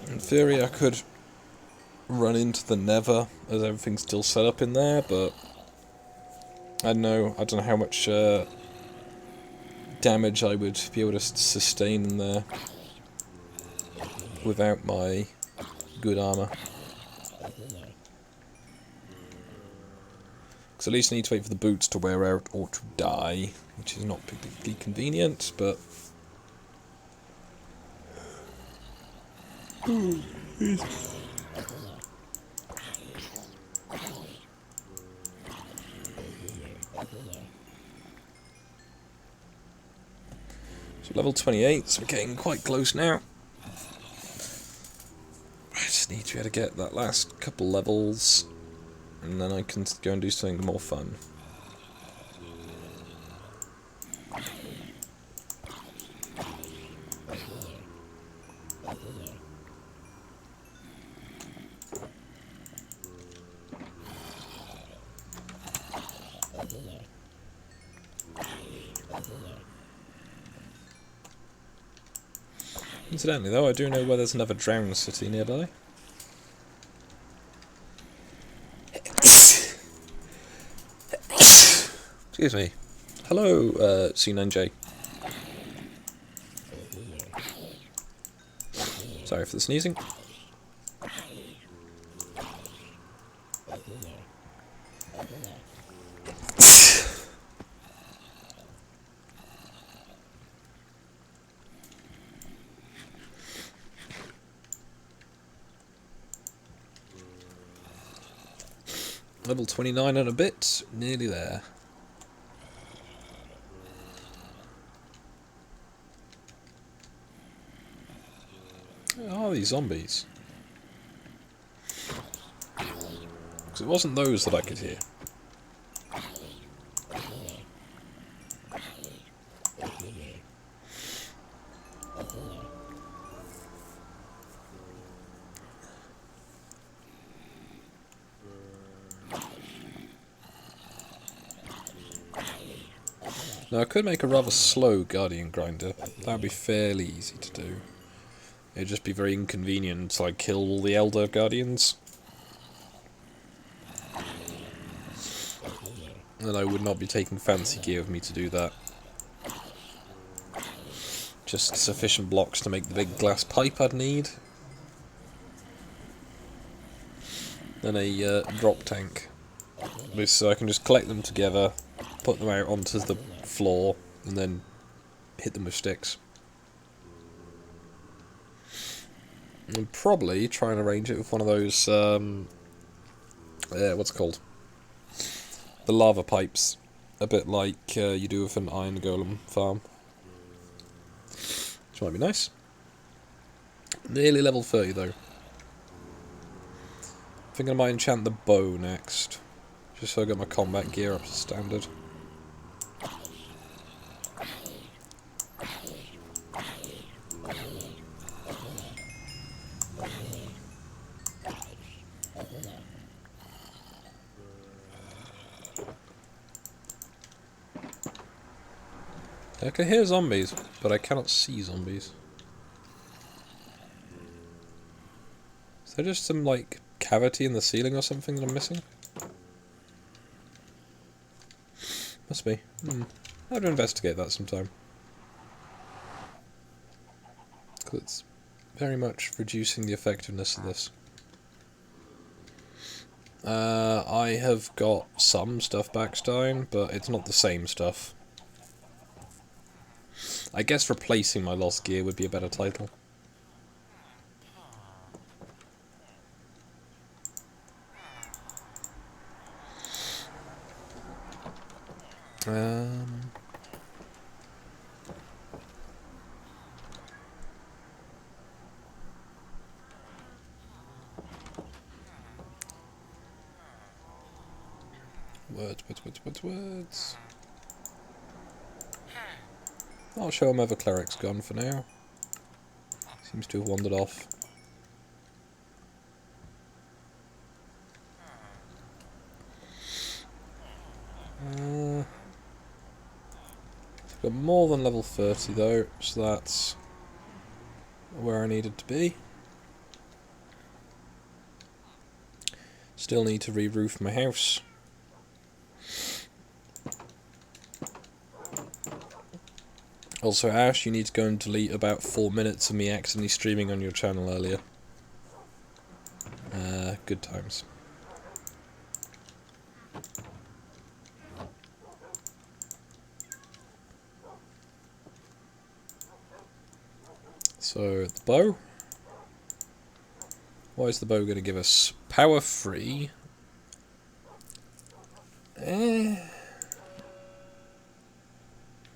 In theory, I could run into the Nether, as everything's still set up in there, but I don't know how much damage I would be able to sustain in there without my good armour. Because at least I need to wait for the boots to wear out or to die, which is not particularly convenient, but... So level 28, so we're getting quite close now. I just need to be able to get that last couple levels, and then I can go and do something more fun. Incidentally though, I do know where there's another drowned city nearby. Excuse me. Hello, C9J. Sorry for the sneezing. Level 29 and a bit, nearly there. Where are these zombies? Because it wasn't those that I could hear. Now I could make a rather slow guardian grinder. That would be fairly easy to do. It'd just be very inconvenient to like kill all the elder guardians. And I would not be taking fancy gear with me to do that. Just sufficient blocks to make the big glass pipe I'd need. Then a drop tank. So I can just collect them together, put them out onto the floor, and then hit them with sticks. And probably try and arrange it with one of those, what's it called? The lava pipes. A bit like you do with an iron golem farm. Which might be nice. Nearly level 30 though. I think I might enchant the bow next. Just so I get my combat gear up to standard. I can hear zombies, but I cannot see zombies. Is there just some, like, cavity in the ceiling or something that I'm missing? Must be. I'll have to investigate that sometime. Because it's very much reducing the effectiveness of this. I have got some stuff backstone, but it's not the same stuff. I guess replacing my lost gear would be a better title. Words. I'll show him where cleric's gone for now. Seems to have wandered off. I've got more than level 30 though, so that's where I needed to be. Still need to re-roof my house. Also, Ash, you need to go and delete about 4 minutes of me accidentally streaming on your channel earlier. Good times. So, the bow. What is the bow going to give us? Power 3.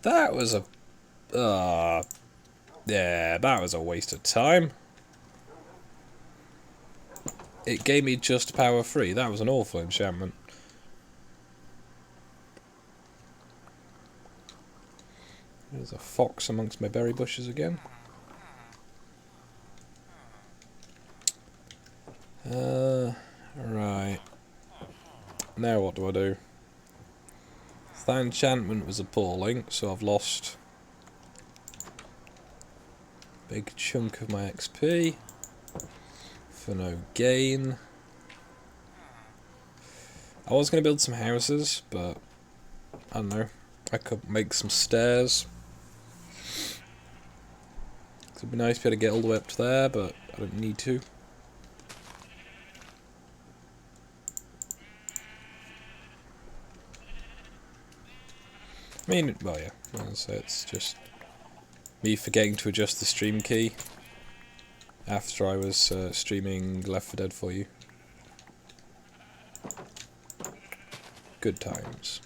That was a Yeah, that was a waste of time. It gave me just power 3. That was an awful enchantment. There's a fox amongst my berry bushes again. Right. Now what do? That enchantment was appalling, so I've lost a big chunk of my XP for no gain. I was going to build some houses, but I don't know. I could make some stairs. It'd be nice to be able to get all the way up to there, but I don't need to. I mean, well, yeah, so it's just me forgetting to adjust the stream key after I was streaming Left 4 Dead for you. Good times.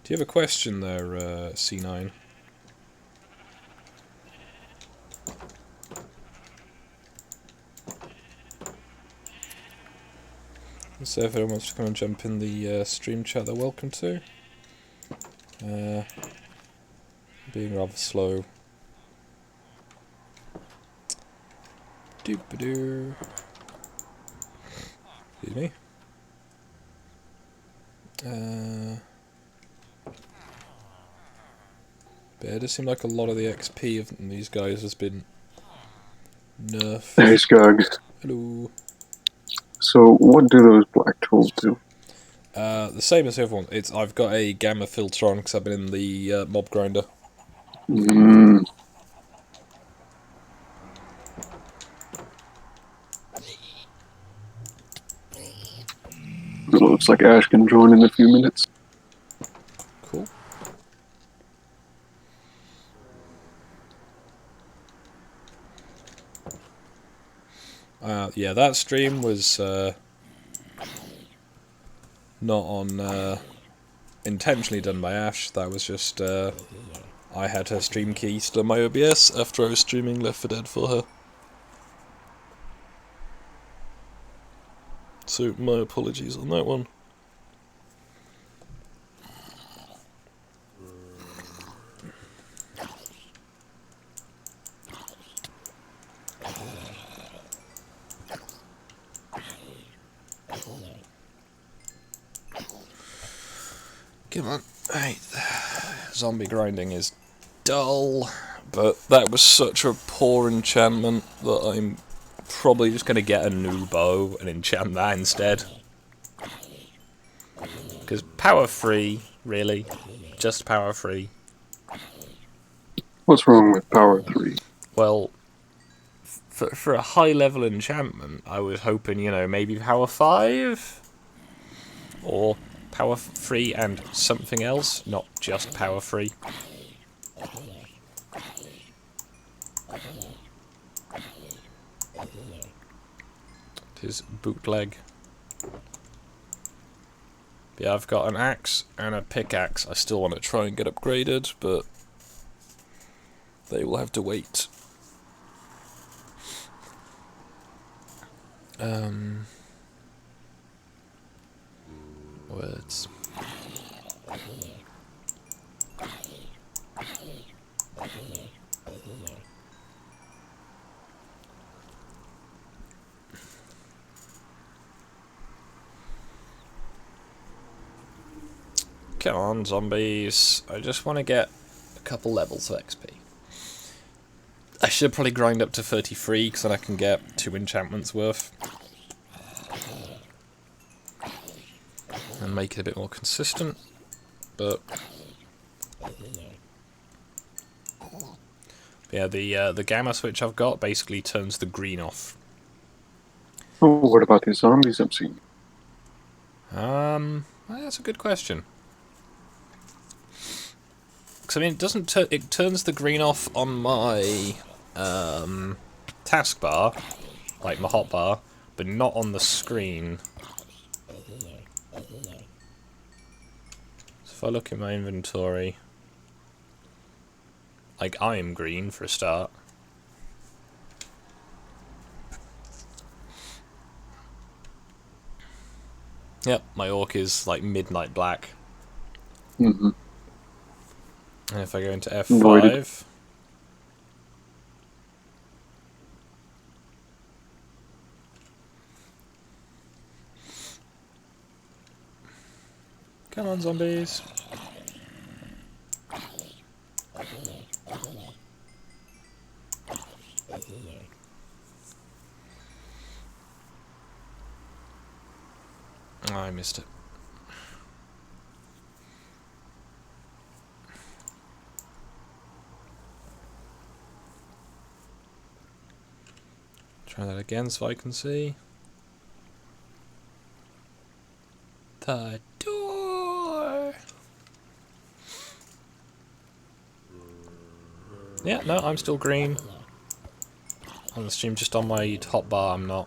Do you have a question there, C9? So if anyone wants to come and jump in the stream chat, they're welcome to. Being rather slow. Doop-a-doo. Excuse me. But it does seem like a lot of the XP of these guys has been nerfed. Hey, Skog. Hello. So, what do those black tools do? The same as everyone. I've got a gamma filter on because I've been in the mob grinder. It looks like Ash can join in a few minutes. Cool. Yeah, that stream was not on intentionally done by Ash. That was just I had her stream key still on my OBS after I was streaming Left 4 Dead for her. So my apologies on that one. Come on. Right. Zombie grinding is dull, but that was such a poor enchantment that I'm probably just going to get a new bow and enchant that instead. Because power 3, really. Just power 3. What's wrong with Power 3? Well, for a high level enchantment, I was hoping, you know, maybe power 5? Or power 3 and something else, not just power 3. It is bootleg. Yeah, I've got an axe and a pickaxe. I still want to try and get upgraded, but they will have to wait. Words. Come on, zombies. I just want to get a couple levels of XP. I should probably grind up to 33, because then I can get 2 enchantments worth. And make it a bit more consistent. But yeah, the gamma switch I've got basically turns the green off. Oh, what about these zombies I'm seeing? Well, that's a good question. Because I mean, it turns the green off on my taskbar, like my hotbar, but not on the screen. if I look at my inventory, like, I am green for a start. Yep, my orc is like midnight black. Mm-hmm. And if I go into Voided. F5... Come on, zombies. Oh, I missed it. Try that again so I can see. The door! Yeah, no, I'm still green. On the stream, just on my hotbar, I'm not.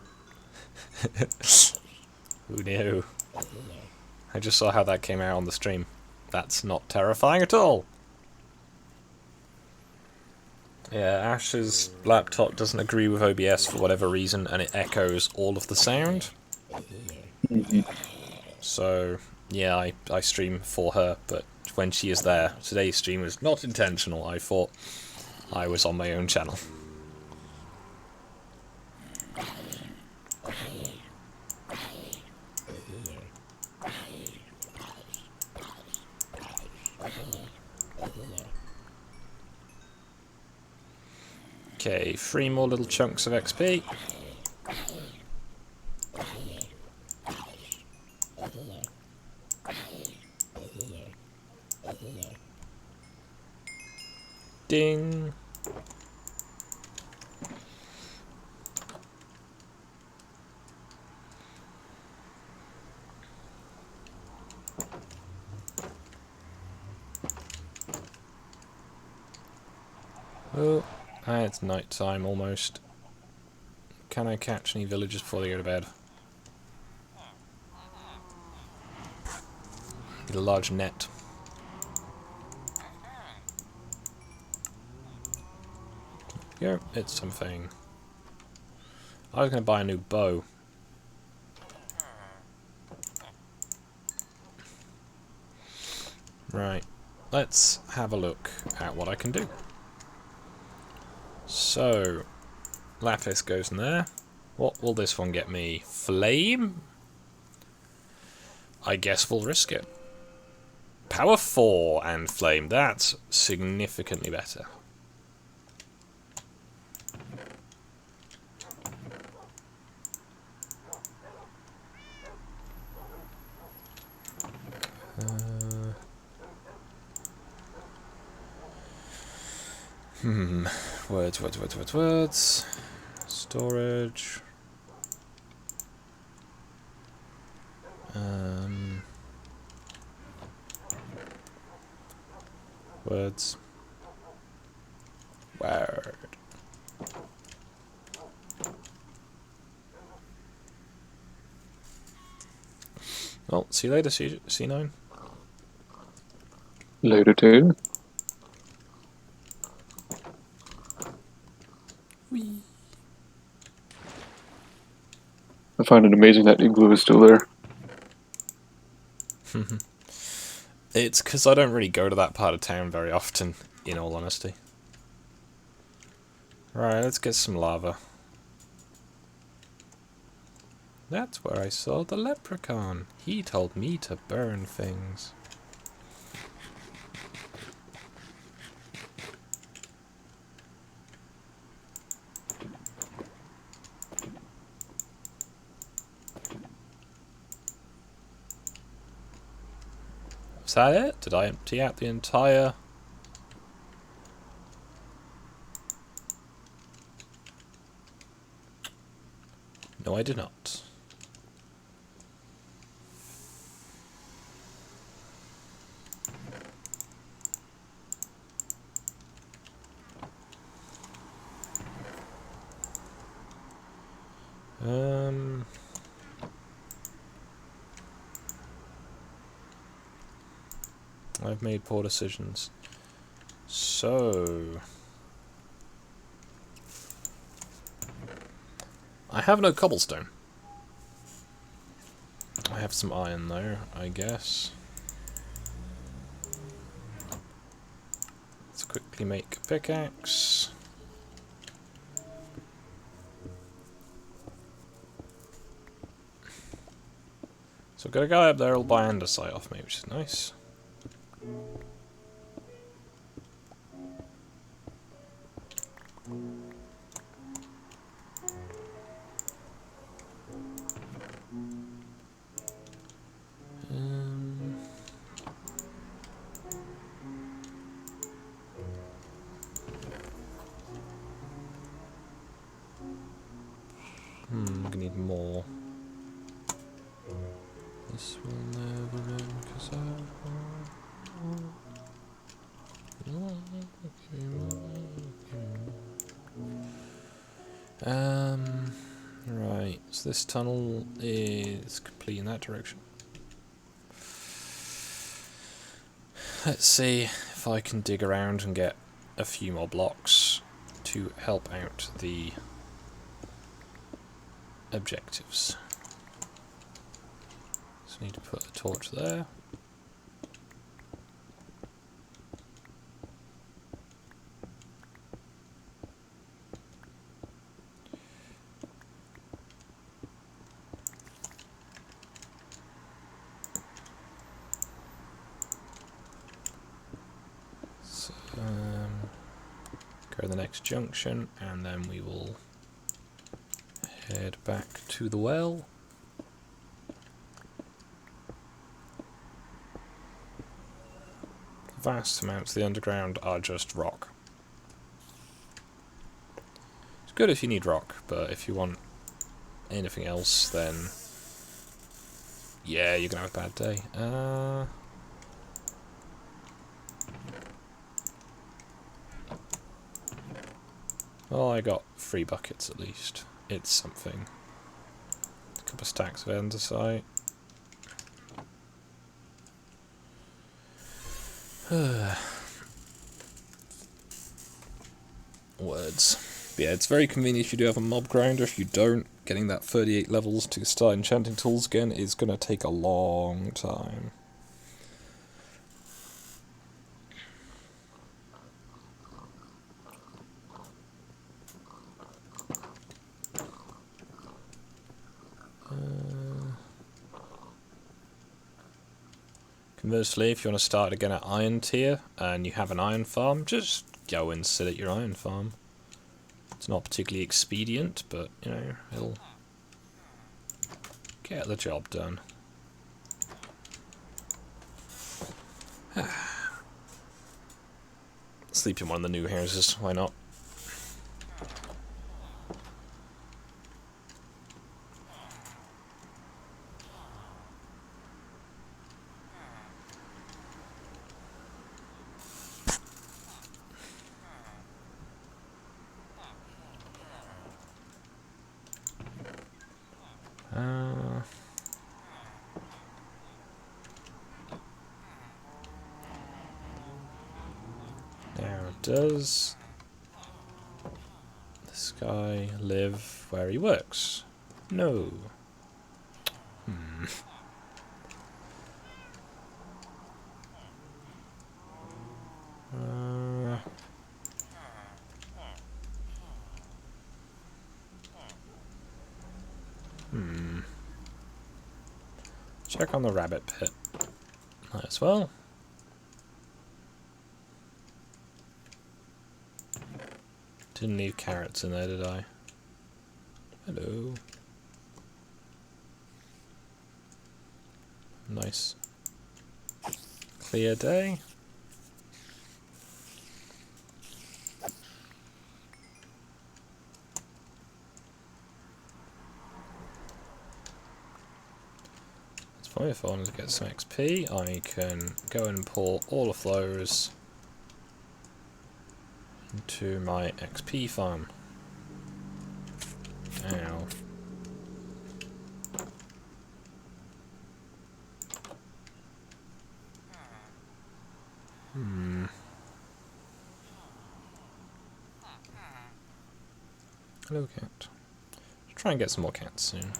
Who knew? I just saw how that came out on the stream. That's not terrifying at all. Yeah, Ash's laptop doesn't agree with OBS for whatever reason, and it echoes all of the sound. Mm-hmm. So, yeah, I stream for her, but when she is there, today's stream was not intentional. I thought I was on my own channel. Okay, 3 more little chunks of XP. Ding. Oh, it's night time almost. Can I catch any villagers before they go to bed? Get a large net. Here, it's something. I was going to buy a new bow. Right, let's have a look at what I can do. So, lapis goes in there. What will this one get me? Flame? I guess we'll risk it. Power 4 and flame, that's significantly better. Words. Storage. Words. Word. Well, see you later, C9. Later, too. Whee. I find it amazing that igloo is still there. It's because I don't really go to that part of town very often, in all honesty. Right, let's get some lava. That's where I saw the leprechaun. He told me to burn things. Was that it? Did I empty out the entire... No, I did not. I've made poor decisions. So... I have no cobblestone. I have some iron though, I guess. Let's quickly make a pickaxe. So I've got a guy up there who'll buy andesite off me, which is nice. I'm gonna need more. This will never end, 'cause right, so this tunnel is complete in that direction. Let's see if I can dig around and get a few more blocks to help out the objectives. So I need to put a torch there. So, go to the next junction and then we will head back to the well. Vast amounts of the underground are just rock. It's good if you need rock, but if you want anything else, then yeah, you're gonna have a bad day. Well, I got 3 buckets at least. It's something. A couple of stacks of andesite. Words. But yeah, it's very convenient if you do have a mob grinder. If you don't, getting that 38 levels to start enchanting tools again is going to take a long time. Conversely, if you want to start again at iron tier and you have an iron farm, just go and sit at your iron farm. It's not particularly expedient, but you know, it'll get the job done. Sleep in one of the new houses, why not? Now, does this guy live where he works? No. Check on the rabbit pit. Might as well. Didn't leave carrots in there, did I? Hello. Nice. Clear day. It's probably if I wanted to get some XP, I can go and pour all of those into my XP farm. Ow. Hello, cat. Try and get some more cats soon.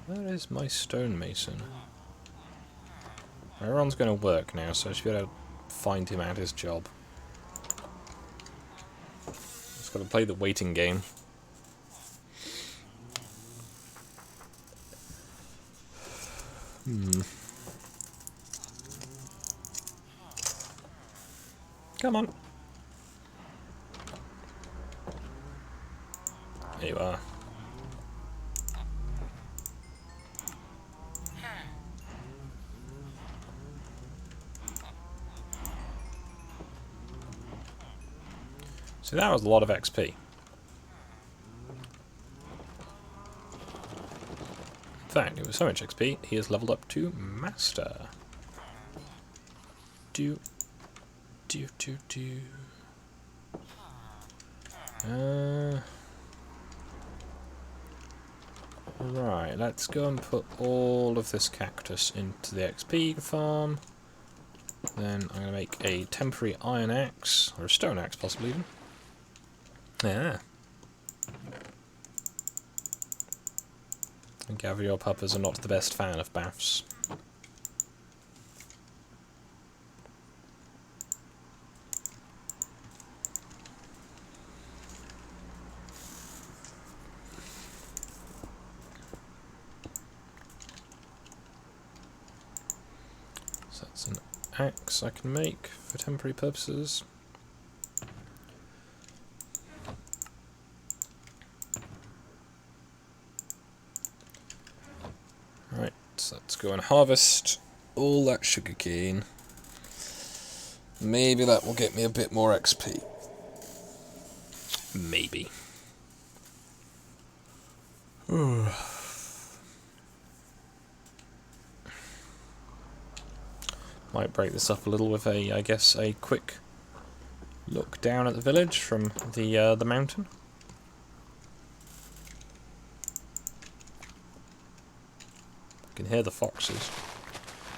Where is my stonemason? Everyone's going to work now, so I should be able to find him at his job. Just got to play the waiting game. Come on. There you are. So that was a lot of XP. In fact, it was so much XP, he has leveled up to Master. Do. Right, let's go and put all of this cactus into the XP farm. Then I'm going to make a temporary iron axe, or a stone axe possibly even. Yeah. I gather your puppers are not the best fan of baths. So that's an axe I can make for temporary purposes. Right, so let's go and harvest all that sugarcane. Maybe that will get me a bit more XP. Maybe. Might break this up a little with I guess, a quick look down at the village from the mountain. I can hear the foxes.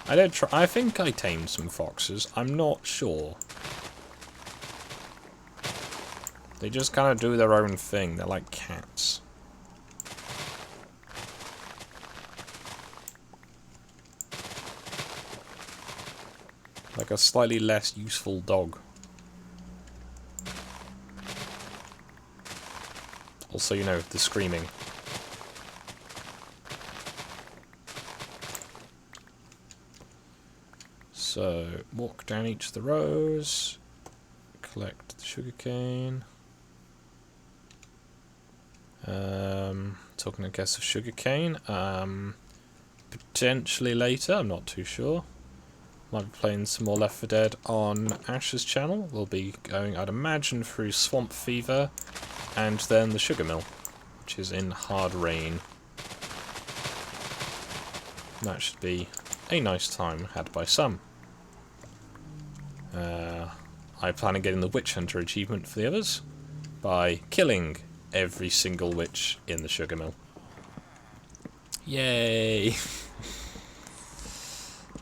I think I tamed some foxes. I'm not sure. They just kind of do their own thing. They're like cats. Like a slightly less useful dog. Also, you know, the screaming. So, walk down each of the rows, collect the sugarcane. Talking, I guess, of sugarcane. Potentially later, I'm not too sure. Might be playing some more Left 4 Dead on Ash's channel. We'll be going, I'd imagine, through Swamp Fever and then the Sugar Mill, which is in hard rain. That should be a nice time had by some. I plan on getting the Witch Hunter achievement for the others by killing every single witch in the Sugar Mill. Yay!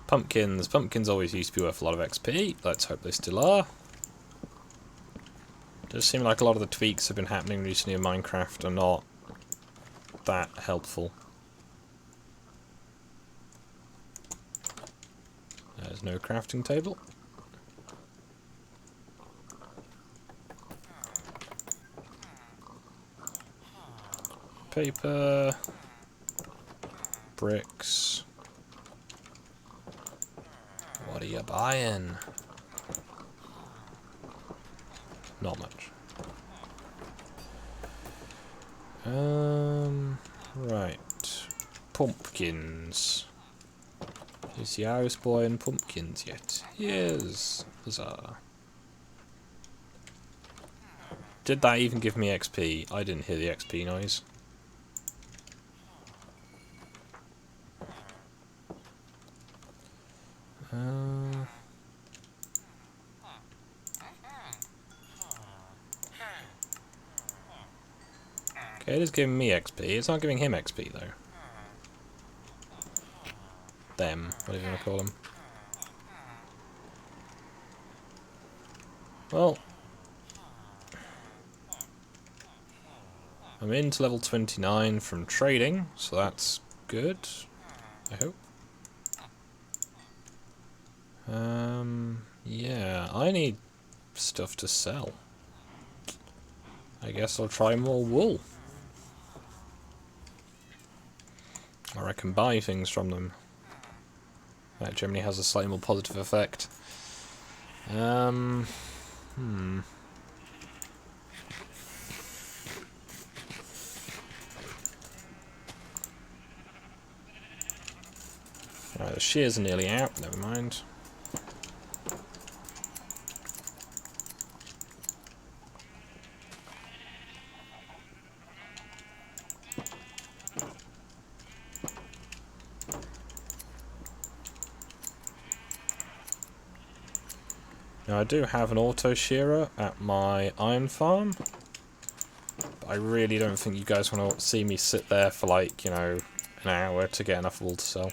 Pumpkins. Pumpkins always used to be worth a lot of XP. Let's hope they still are. Does seem like a lot of the tweaks have been happening recently in Minecraft are not that helpful. There's no crafting table. Paper. Bricks. What are you buying? Not much. Right. Pumpkins. Is the houseboy in pumpkins yet? Yes. Huzzah. Did that even give me XP? I didn't hear the XP noise. Okay, it is giving me XP. It's not giving him XP, though. Them, whatever you want to call them. Well, I'm into level 29 from trading, so that's good, I hope. Yeah, I need stuff to sell. I guess I'll try more wool. Or I can buy things from them. That generally has a slightly more positive effect. Right, the shears are nearly out, never mind. Now I do have an auto shearer at my iron farm, but I really don't think you guys want to see me sit there for like, you know, an hour to get enough wool to sell.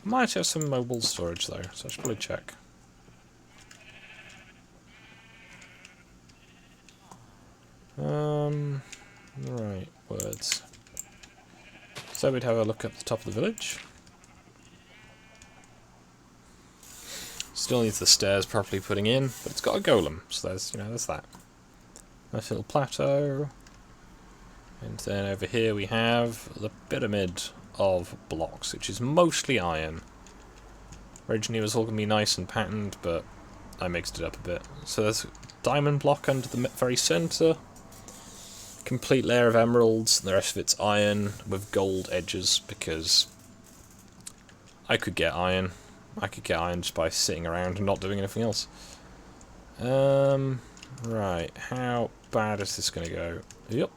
I might have some mobile storage though, so I should probably check. Right, words. So we'd have a look at the top of the village. Still needs the stairs properly putting in, but it's got a golem, so there's, you know, there's that. Nice little plateau. And then over here we have the pyramid of blocks, which is mostly iron. Originally it was all going to be nice and patterned, but I mixed it up a bit. So there's a diamond block under the very centre. Complete layer of emeralds, and the rest of it's iron with gold edges, because I could get iron. I could get iron just by sitting around and not doing anything else. Right, how bad is this going to go? Yep.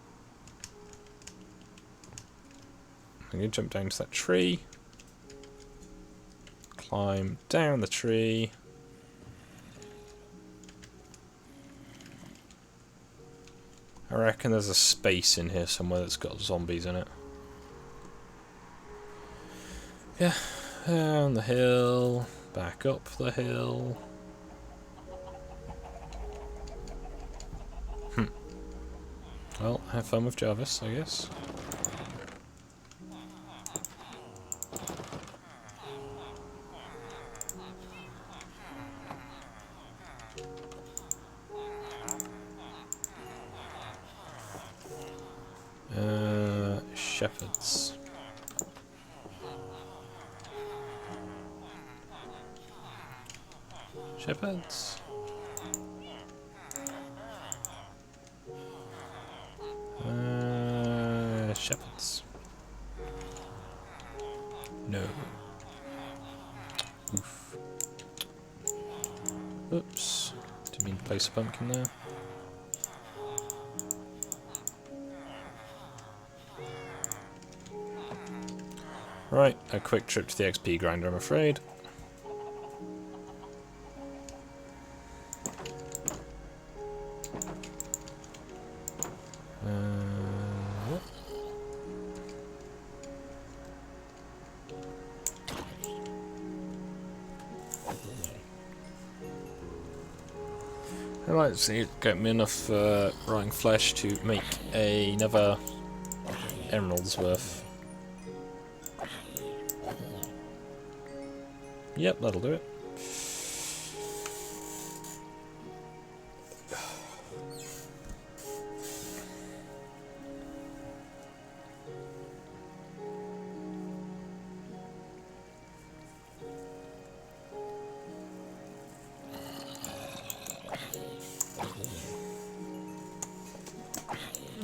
I'm going to jump down to that tree. Climb down the tree. I reckon there's a space in here somewhere that's got zombies in it. Yeah, down the hill, back up the hill. Well, have fun with Jarvis, I guess. Shepherds. Shepherds. Shepherds. No. Oof. Oops. Didn't mean to place a pumpkin there. Right, a quick trip to the XP grinder, I'm afraid. I'd like to see it get me enough rotting flesh to make another emerald's worth. Yep, that'll do it.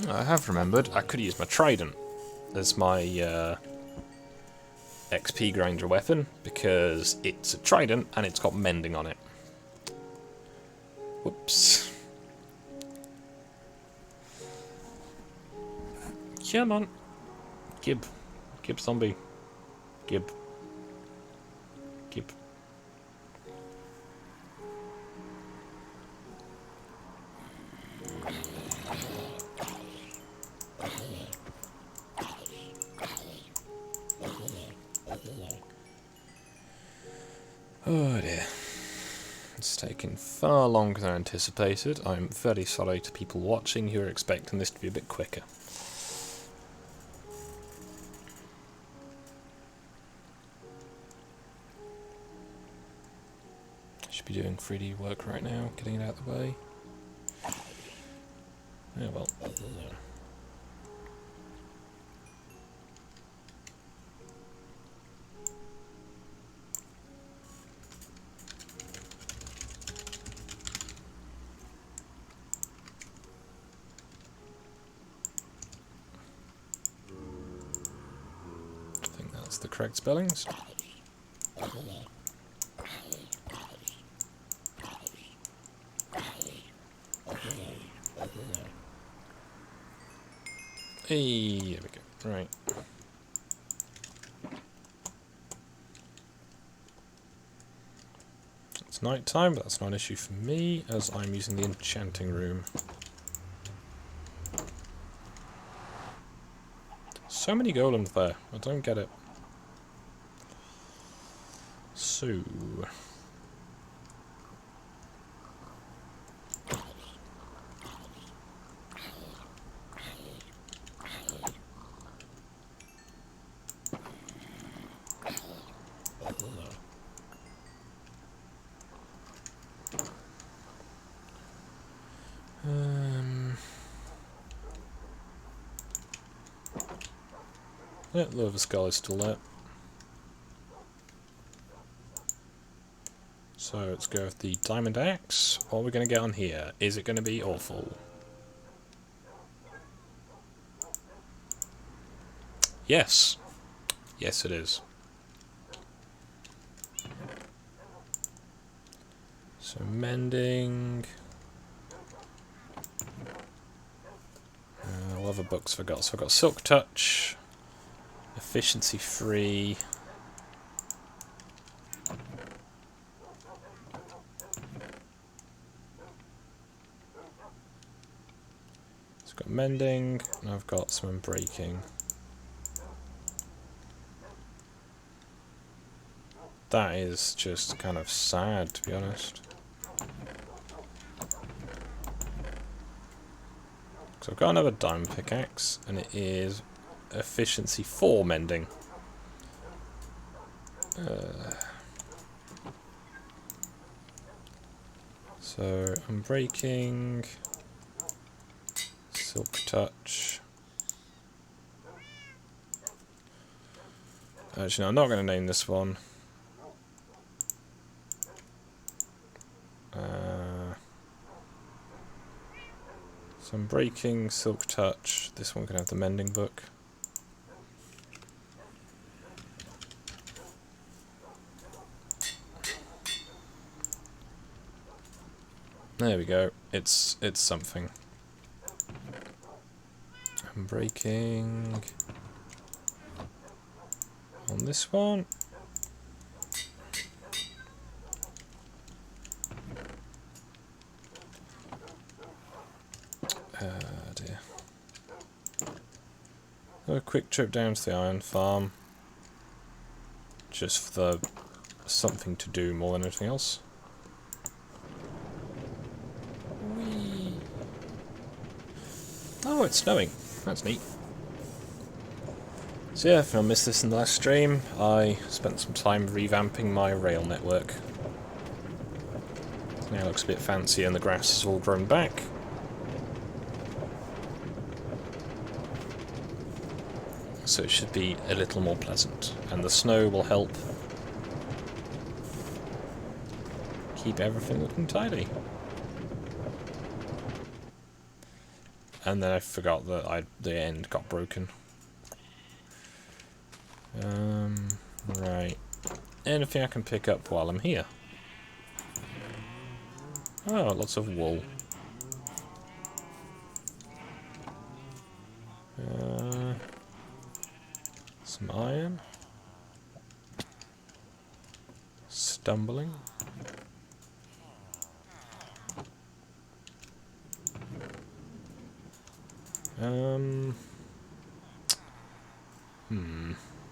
I have remembered I could use my trident as my XP grinder weapon, because it's a trident and it's got mending on it. Whoops. Come on. Gib. Gib zombie. Gib. Gib. taken far longer than anticipated. I'm very sorry to people watching who are expecting this to be a bit quicker. Should be doing 3D work right now, getting it out of the way. Yeah, well. I think that's the correct spellings. Hey, there we go. Right. It's night time, but that's not an issue for me, as I'm using the enchanting room. So many golems there. I don't get it. So... yeah, Lava Skull is still there. So let's go with the Diamond Axe. What are we going to get on here? Is it going to be awful? Yes. Yes, it is. So mending. What other books have I got? So I've got Silk Touch, Efficiency 3. So I've got mending, and I've got some breaking. That is just kind of sad, to be honest. So I've got another diamond pickaxe, and it is efficiency 4 mending. So I'm breaking, Silk Touch. Actually, no, I'm not going to name this one. So I'm breaking, Silk Touch. This one can have the mending book. There we go. It's something. I'm breaking on this one. Dear. A quick trip down to the iron farm. Just for the something to do more than anything else. Whee. Oh, it's snowing. That's neat. So yeah, if I missed this in the last stream, I spent some time revamping my rail network. Now it looks a bit fancy and the grass is all grown back. So it should be a little more pleasant, and the snow will help keep everything looking tidy. And then I forgot that the end got broken. Right. Anything I can pick up while I'm here? Oh, lots of wool. Some iron. Stumbling.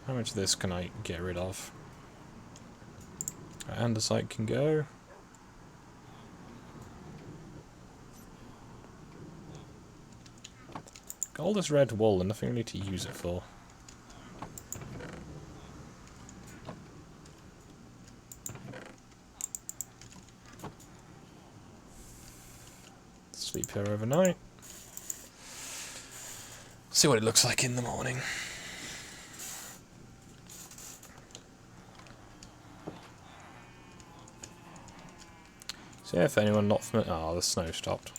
How much of this can I get rid of? Andesite can go. Got all this red wool and nothing really to use it for. Sleep here overnight. See what it looks like in the morning. So yeah, if anyone not familiar... Oh, the snow stopped.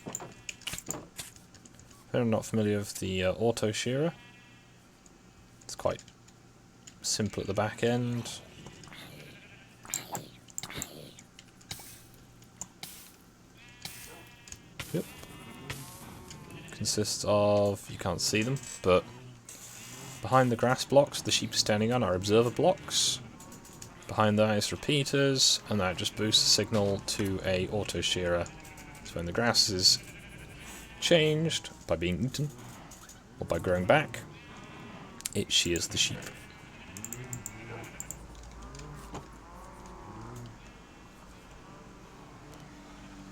If anyone not familiar with the auto shearer, it's quite simple at the back end. Yep. Consists of... you can't see them, but behind the grass blocks the sheep are standing on are observer blocks. Behind that is repeaters, and that just boosts the signal to a auto shearer. So when the grass is changed by being eaten, or by growing back, it shears the sheep.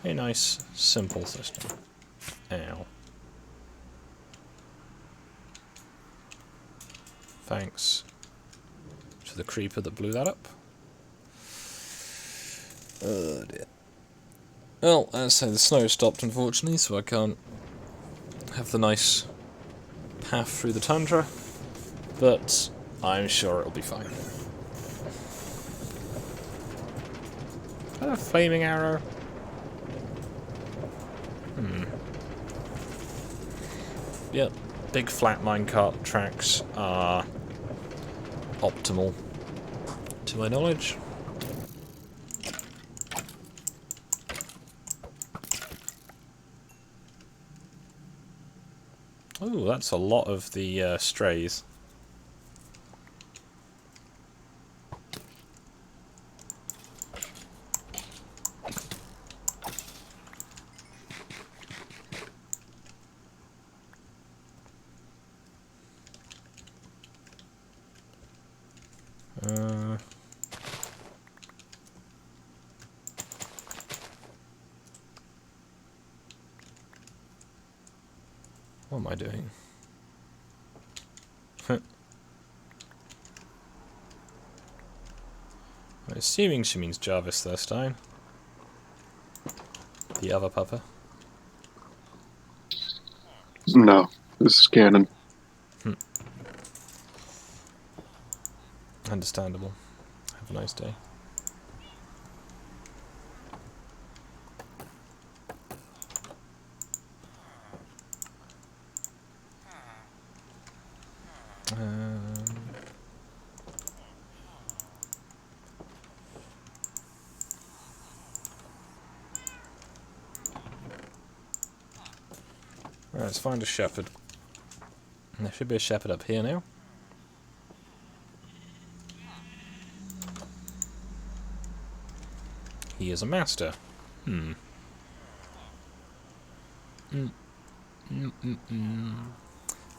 A nice, simple system. Ow. Thanks to the creeper that blew that up. Oh dear. Well, as I say, the snow stopped unfortunately, so I can't have the nice path through the tundra, but I'm sure it'll be fine. Is that a flaming arrow? Yep, big flat minecart tracks are optimal, to my knowledge. Oh, that's a lot of the strays. What am I doing? I'm assuming she means Jarvis this time. The other pupper. No, this is canon. Understandable. Have a nice day. Right, let's find a shepherd. There should be a shepherd up here now. He is a master.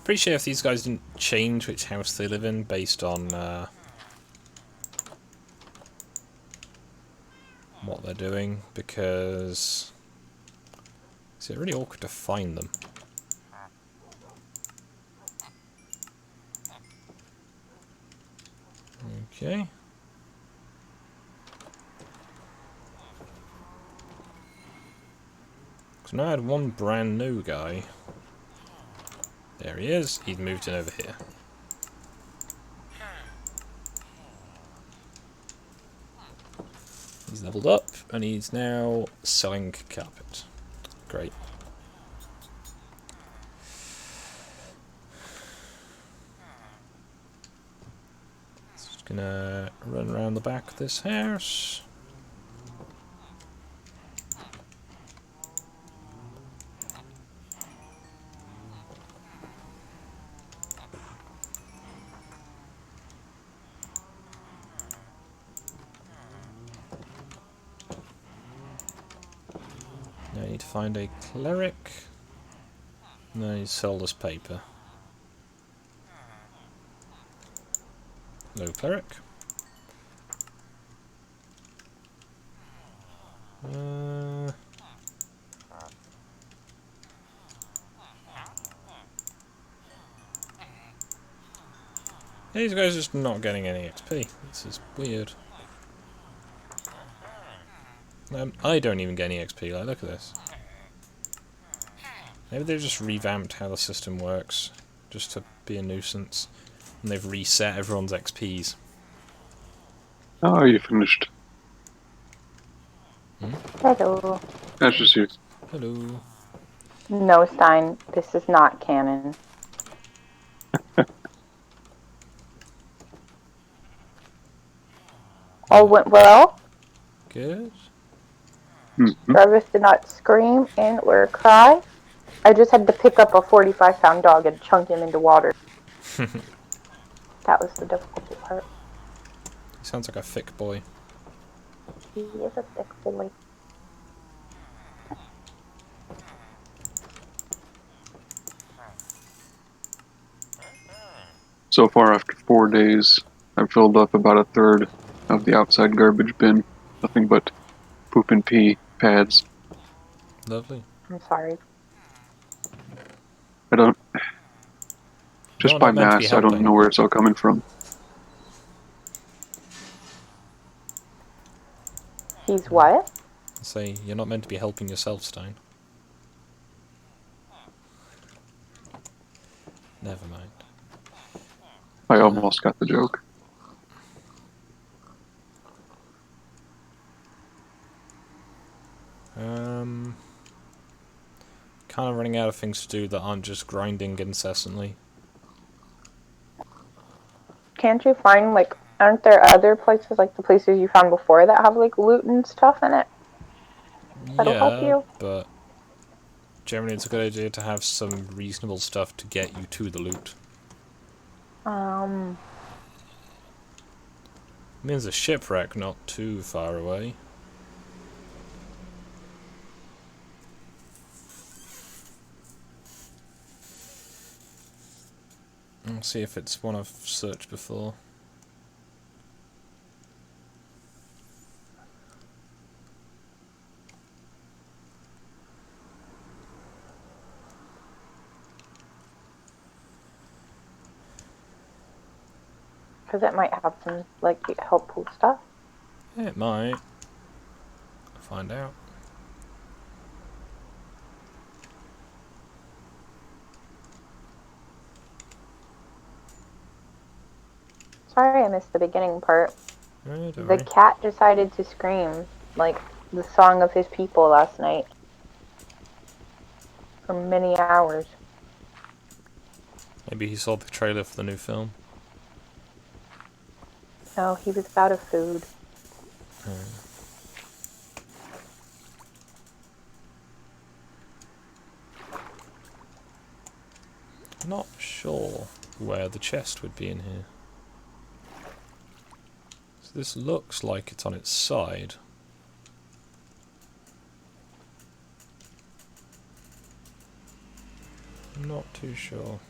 Pretty sure if these guys didn't change which house they live in based on what they're doing, because it's really awkward to find them. Okay. So now I had one brand new guy. There he is. He's moved in over here. He's leveled up, and he's now selling carpet. Great. Just gonna run around the back of this house. Now I need to find a cleric. And then I need to sell this paper. Hello, cleric. These guys are just not getting any XP. This is weird. I don't even get any XP, like, look at this. Maybe they've just revamped how the system works, just to be a nuisance. And they've reset everyone's XPs. Oh, you finished. Hello. That's just you. Hello. No, Stein, this is not canon. All went well. Good. Mm-hmm. Jarvis did not scream and or cry. I just had to pick up a 45-pound dog and chunk him into water. That was the difficult part. He sounds like a thick boy. He is a thick boy. So far, after 4 days, I've filled up about a third of the outside garbage bin. Nothing but poop and pee pads. Lovely. I'm sorry. I don't. You're Just by not meant to be mass, I don't helping. know where it's all coming from. He's what? Say, you're not meant to be helping yourself, Stein. Never mind. I almost got the joke. Kind of running out of things to do that aren't just grinding incessantly. Can't you find, like, aren't there other places, like the places you found before that have, like, loot and stuff in it? That'll help Yeah, you. but generally it's a good idea to have some reasonable stuff to get you to the loot. I mean, there's a shipwreck not too far away. I'll see if it's one I've searched before. Because it might have some, like, helpful stuff. Yeah, it might. I'll find out. Sorry I missed the beginning part. Don't The worry. cat decided to scream, like, the song of his people last night. For many hours. Maybe he saw the trailer for the new film. No, he was out of food. Not sure where the chest would be in here. So this looks like it's on its side. I'm not too sure.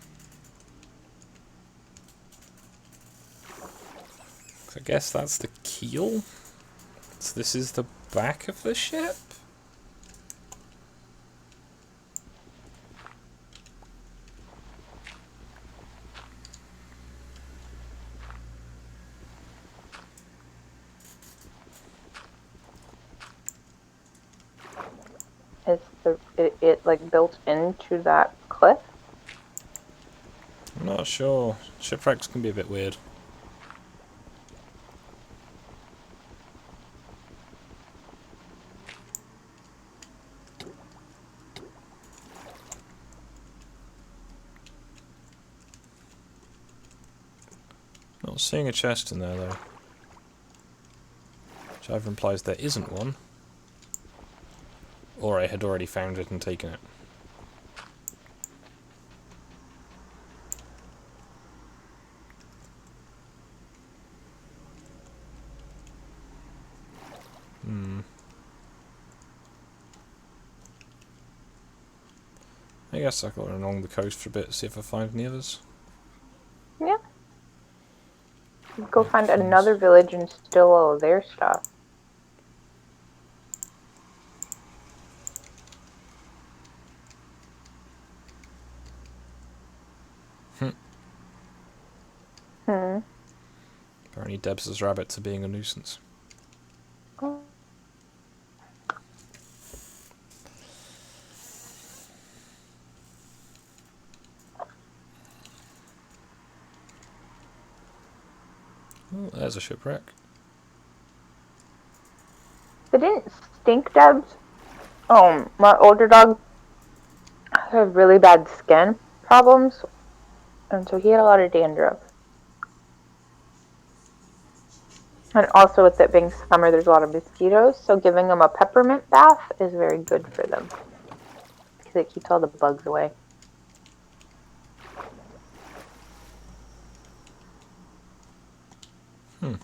I guess that's the keel? So this is the back of the ship? Is it like built into that cliff? I'm not sure. Shipwrecks can be a bit weird. Not seeing a chest in there though. Which either implies there isn't one, or I had already found it and taken it. I guess I'll go along the coast for a bit, see if I find any others. Yeah. Go find another village and steal all of their stuff. Hmm. Apparently Debs' rabbits are being a nuisance. Oh. Oh, there's a shipwreck. They didn't stink, Debs. My older dog had really bad skin problems, and so he had a lot of dandruff. And also, with it being summer, there's a lot of mosquitoes, so giving them a peppermint bath is very good for them because it keeps all the bugs away. Hmm.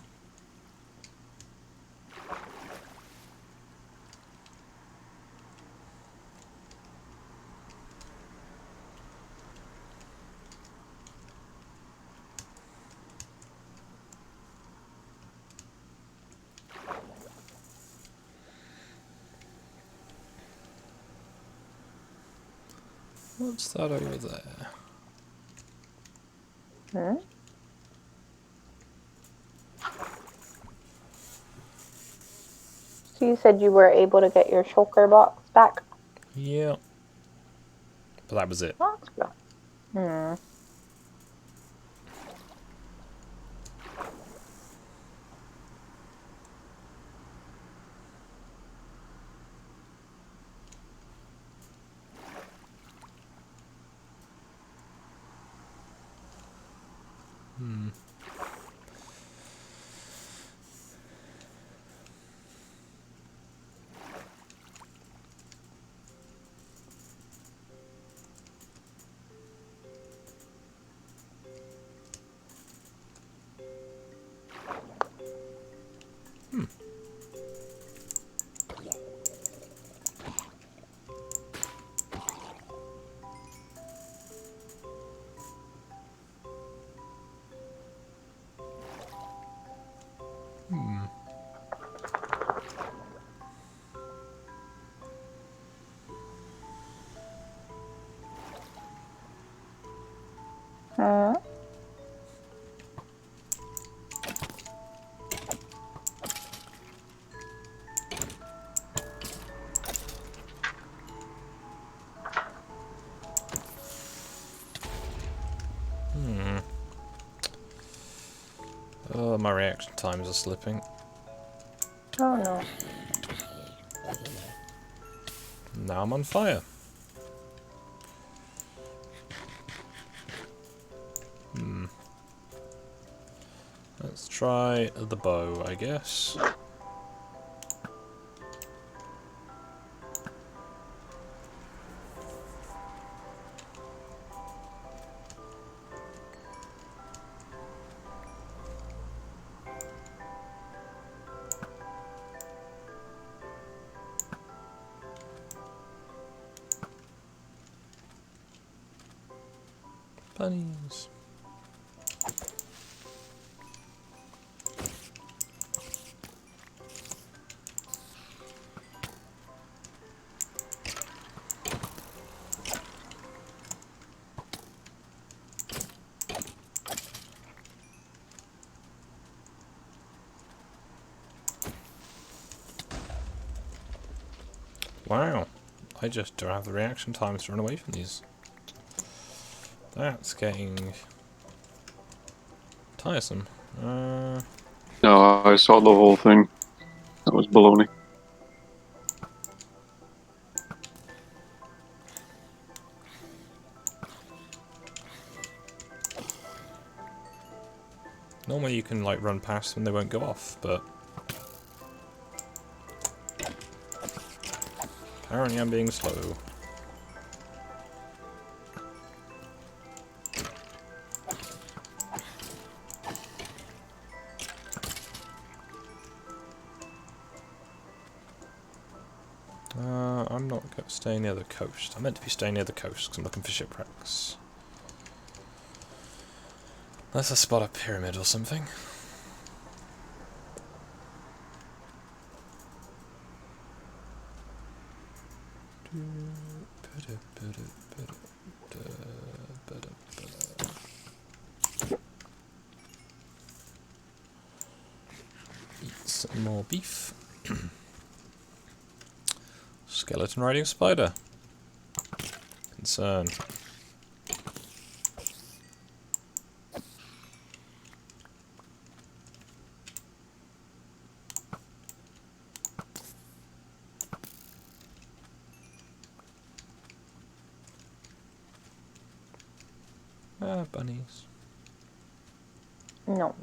What's that over there? Hmm? So you said you were able to get your shulker box back? Yeah. But that was it. Oh, that's good. Hmm. Hmm. Hmm. Hmm. Hmm. Hmm. Oh, my reaction times are slipping. Oh no. Now I'm on fire. Hmm. Let's try the bow, I guess. Bunnies. Wow. I just don't have the reaction times to run away from these. That's getting tiresome. No, I saw the whole thing. That was baloney. Normally you can like run past them, they won't go off, but apparently I'm being slow. I'm not going to stay near the coast. I meant to be staying near the coast because I'm looking for shipwrecks. Unless I spot a pyramid or something. More beef. Skeleton riding spider. Concern. Ah, bunnies. No.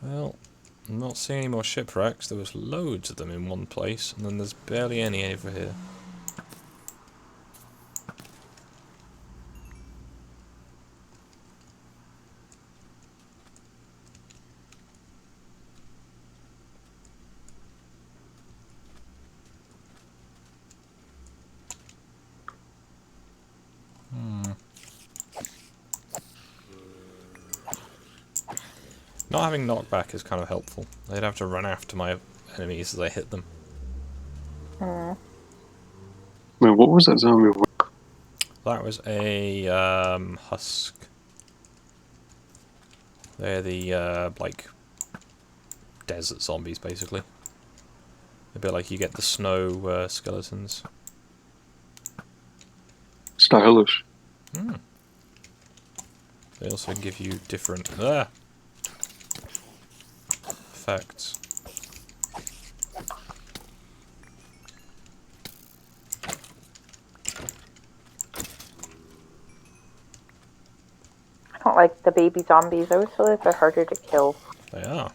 Well, I'm not seeing any more shipwrecks. There was loads of them in one place, and then there's barely any over here. Not having knockback is kind of helpful. They'd have to run after my enemies as I hit them. Wait, what was that zombie? That was a husk. They're the like desert zombies, basically. A bit like you get the snow skeletons. Stylish. They also give you different effects. I don't like the baby zombies. I always feel like they're harder to kill. They are.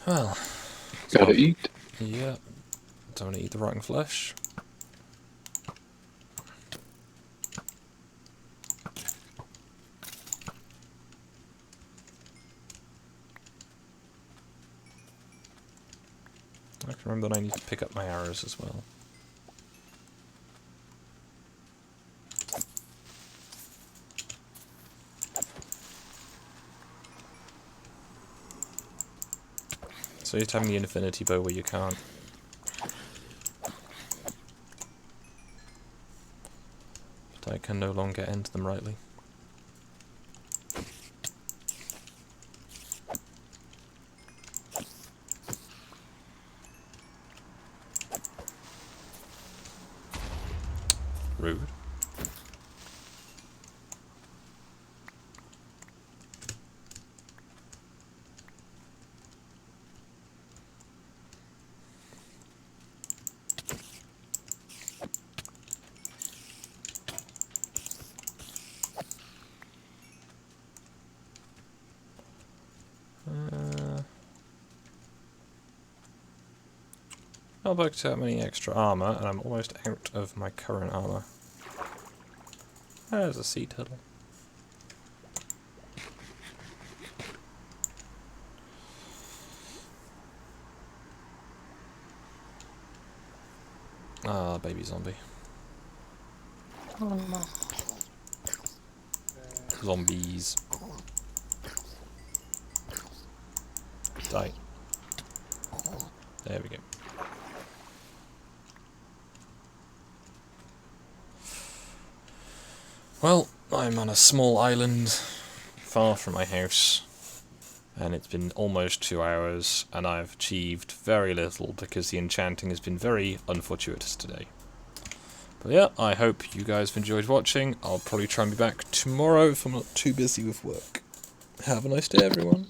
Well, Gotta eat. yeah, don't want to eat the rotten flesh. I can remember that I need to pick up my arrows as well. So you're having the infinity bow where you can't. But I can no longer end them rightly. Rude. I'll booked out many extra armor, and I'm almost out of my current armor. There's a sea turtle. Ah, baby zombie. Oh no. Zombies. Die. There we go. Well, I'm on a small island far from my house, and it's been almost 2 hours, and I've achieved very little because the enchanting has been very unfortuitous today. But yeah, I hope you guys have enjoyed watching. I'll probably try and be back tomorrow if I'm not too busy with work. Have a nice day, everyone.